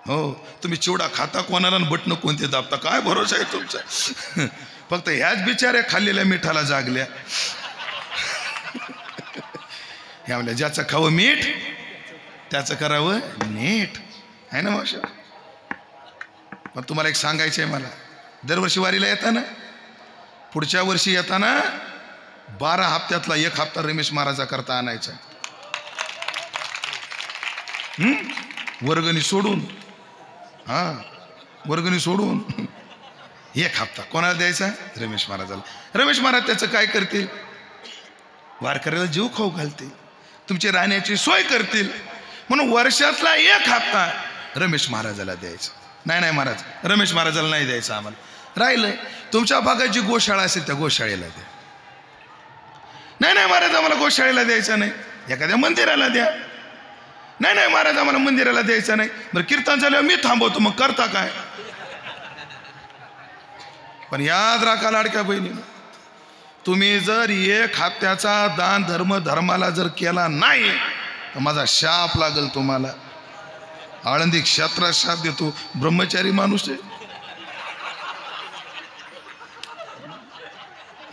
हो, तुम्ही चिवडा खाता कोणाला, बटणं कोणते दाबता, काय भरोसा आहे तुमचा? फक्त ह्याच बिचाऱ्या खाल्लेल्या मिठाला जागल्या. ह्या म्हणल्या ज्याचं खावं मीठ त्याचं करावं नीट, आहे ना मावशी? पण तुम्हाला एक सांगायचं आहे मला, दरवर्षी वारीला येताना, पुढच्या वर्षी येताना 12 हप्त्यातला 1 हप्ता रमेश महाराजा करता आणायचा. वर्गणी सोडून, वर्गणी सोडून 1 हप्ता कोणाला द्यायचा? रमेश महाराजाला. रमेश महाराज त्याचं काय करतील? वारकऱ्याला जीव खाऊ घालतील, तुमची राहण्याची सोय करतील. म्हणून वर्षातला 1 हप्ता रमेश महाराजाला द्यायचा. नाही महाराज, रमेश महाराजाला नाही द्यायचं आम्हाला. राहिलंय तुमच्या भागात जी गोशाळा असेल त्या गोशाळेला द्या. नाही महाराज, आम्हाला गोशाळेला द्यायचं नाही, एखाद्या मंदिराला द्या. नाही महाराज, आम्हाला मंदिराला द्यायचं नाही. बरं कीर्तन झाल्यावर मी थांबवतो, मग करता काय? पण याद राखा लाडक्या बहिणीनं, तुम्ही जर 1 हप्त्याचा दान धर्माला जर केला नाही तर माझा शाप लागल तुम्हाला. आळंदी क्षेत्रात शाप देतो. ब्रह्मचारी माणूस आहे,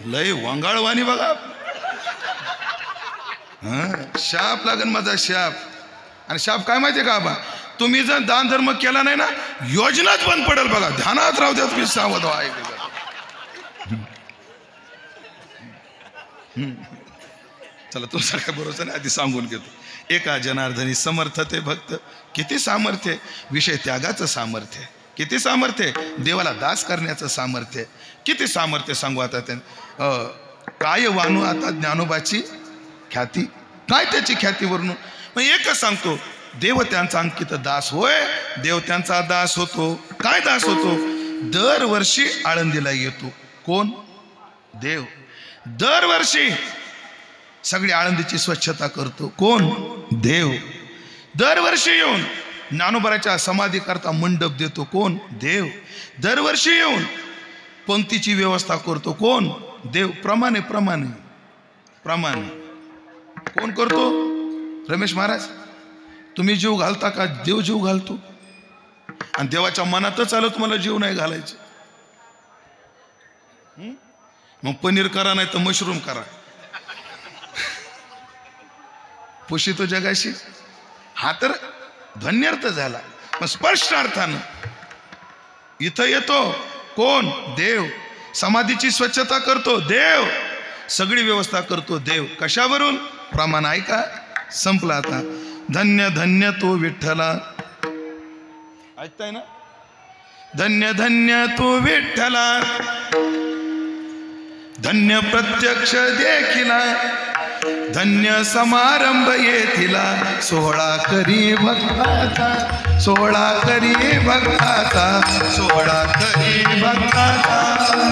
लय वंगाळवाणी बघा. शाप लागन माझा शाप. आणि शाप काय माहितीये का बा? तुम्ही जर दान धर्म केला नाही ना, योजनाच बंद पडेल बघा. ध्यानात राहू द्या तुम्ही, सावध व्हा. चला, तुमचा काय भरोसा नाही, आधी सांगून घेतो. एका जनार्दनी समर्थ ते भक्त. किती सामर्थ्य! विषय त्यागाचं सामर्थ्य. किती सामर्थ्य! देवाला दास करण्याचं सामर्थ्य. किती सामर्थ्य सांगू आता. काय वानू आता ज्ञानोबाची ख्याती, काय त्याची ख्याती वर्णू. मग एकच सांगतो, देव त्यांचा अंकित दास होय. देव त्यांचा दास होतो. काय दास होतो? दरवर्षी आळंदीला येतो. कोण? देव. दरवर्षी सगळी आळंदीची स्वच्छता करतो. कोण? देव. दरवर्षी येऊन ज्ञानोबाच्या समाधी करता मंडप देतो. कोण? देव. दरवर्षी येऊन पंक्तीची व्यवस्था करतो. कोण? देव. प्रमाणे कोण करतो? रमेश महाराज. तुम्ही जीव घालता का? देव जीव घालतो. आणि देवाच्या मनातच आलं तुम्हाला जीव नाही घालायचं. मग पनीर करा, नाही तर मशरूम करा. पुशी तो जगाशी. हा तर ध्वन्यर्थ झाला. पण स्पष्ट अर्थानं इथं येतो. कोण? देव. समाधीची स्वच्छता करतो देव. सगळी व्यवस्था करतो देव. कशावरून? प्रमाण. ऐका, संपला आता. धन्य धन्य तो विठ्ठला. ऐकताय ना? धन्य धन्य तो विठ्ठला, धन्य प्रत्यक्ष देखिला, धन्य समारंभ येथिला. सोहळा करी भक्ताचा, सोहळा करी भक्ताचा, सोहळा करी भक्ताचा.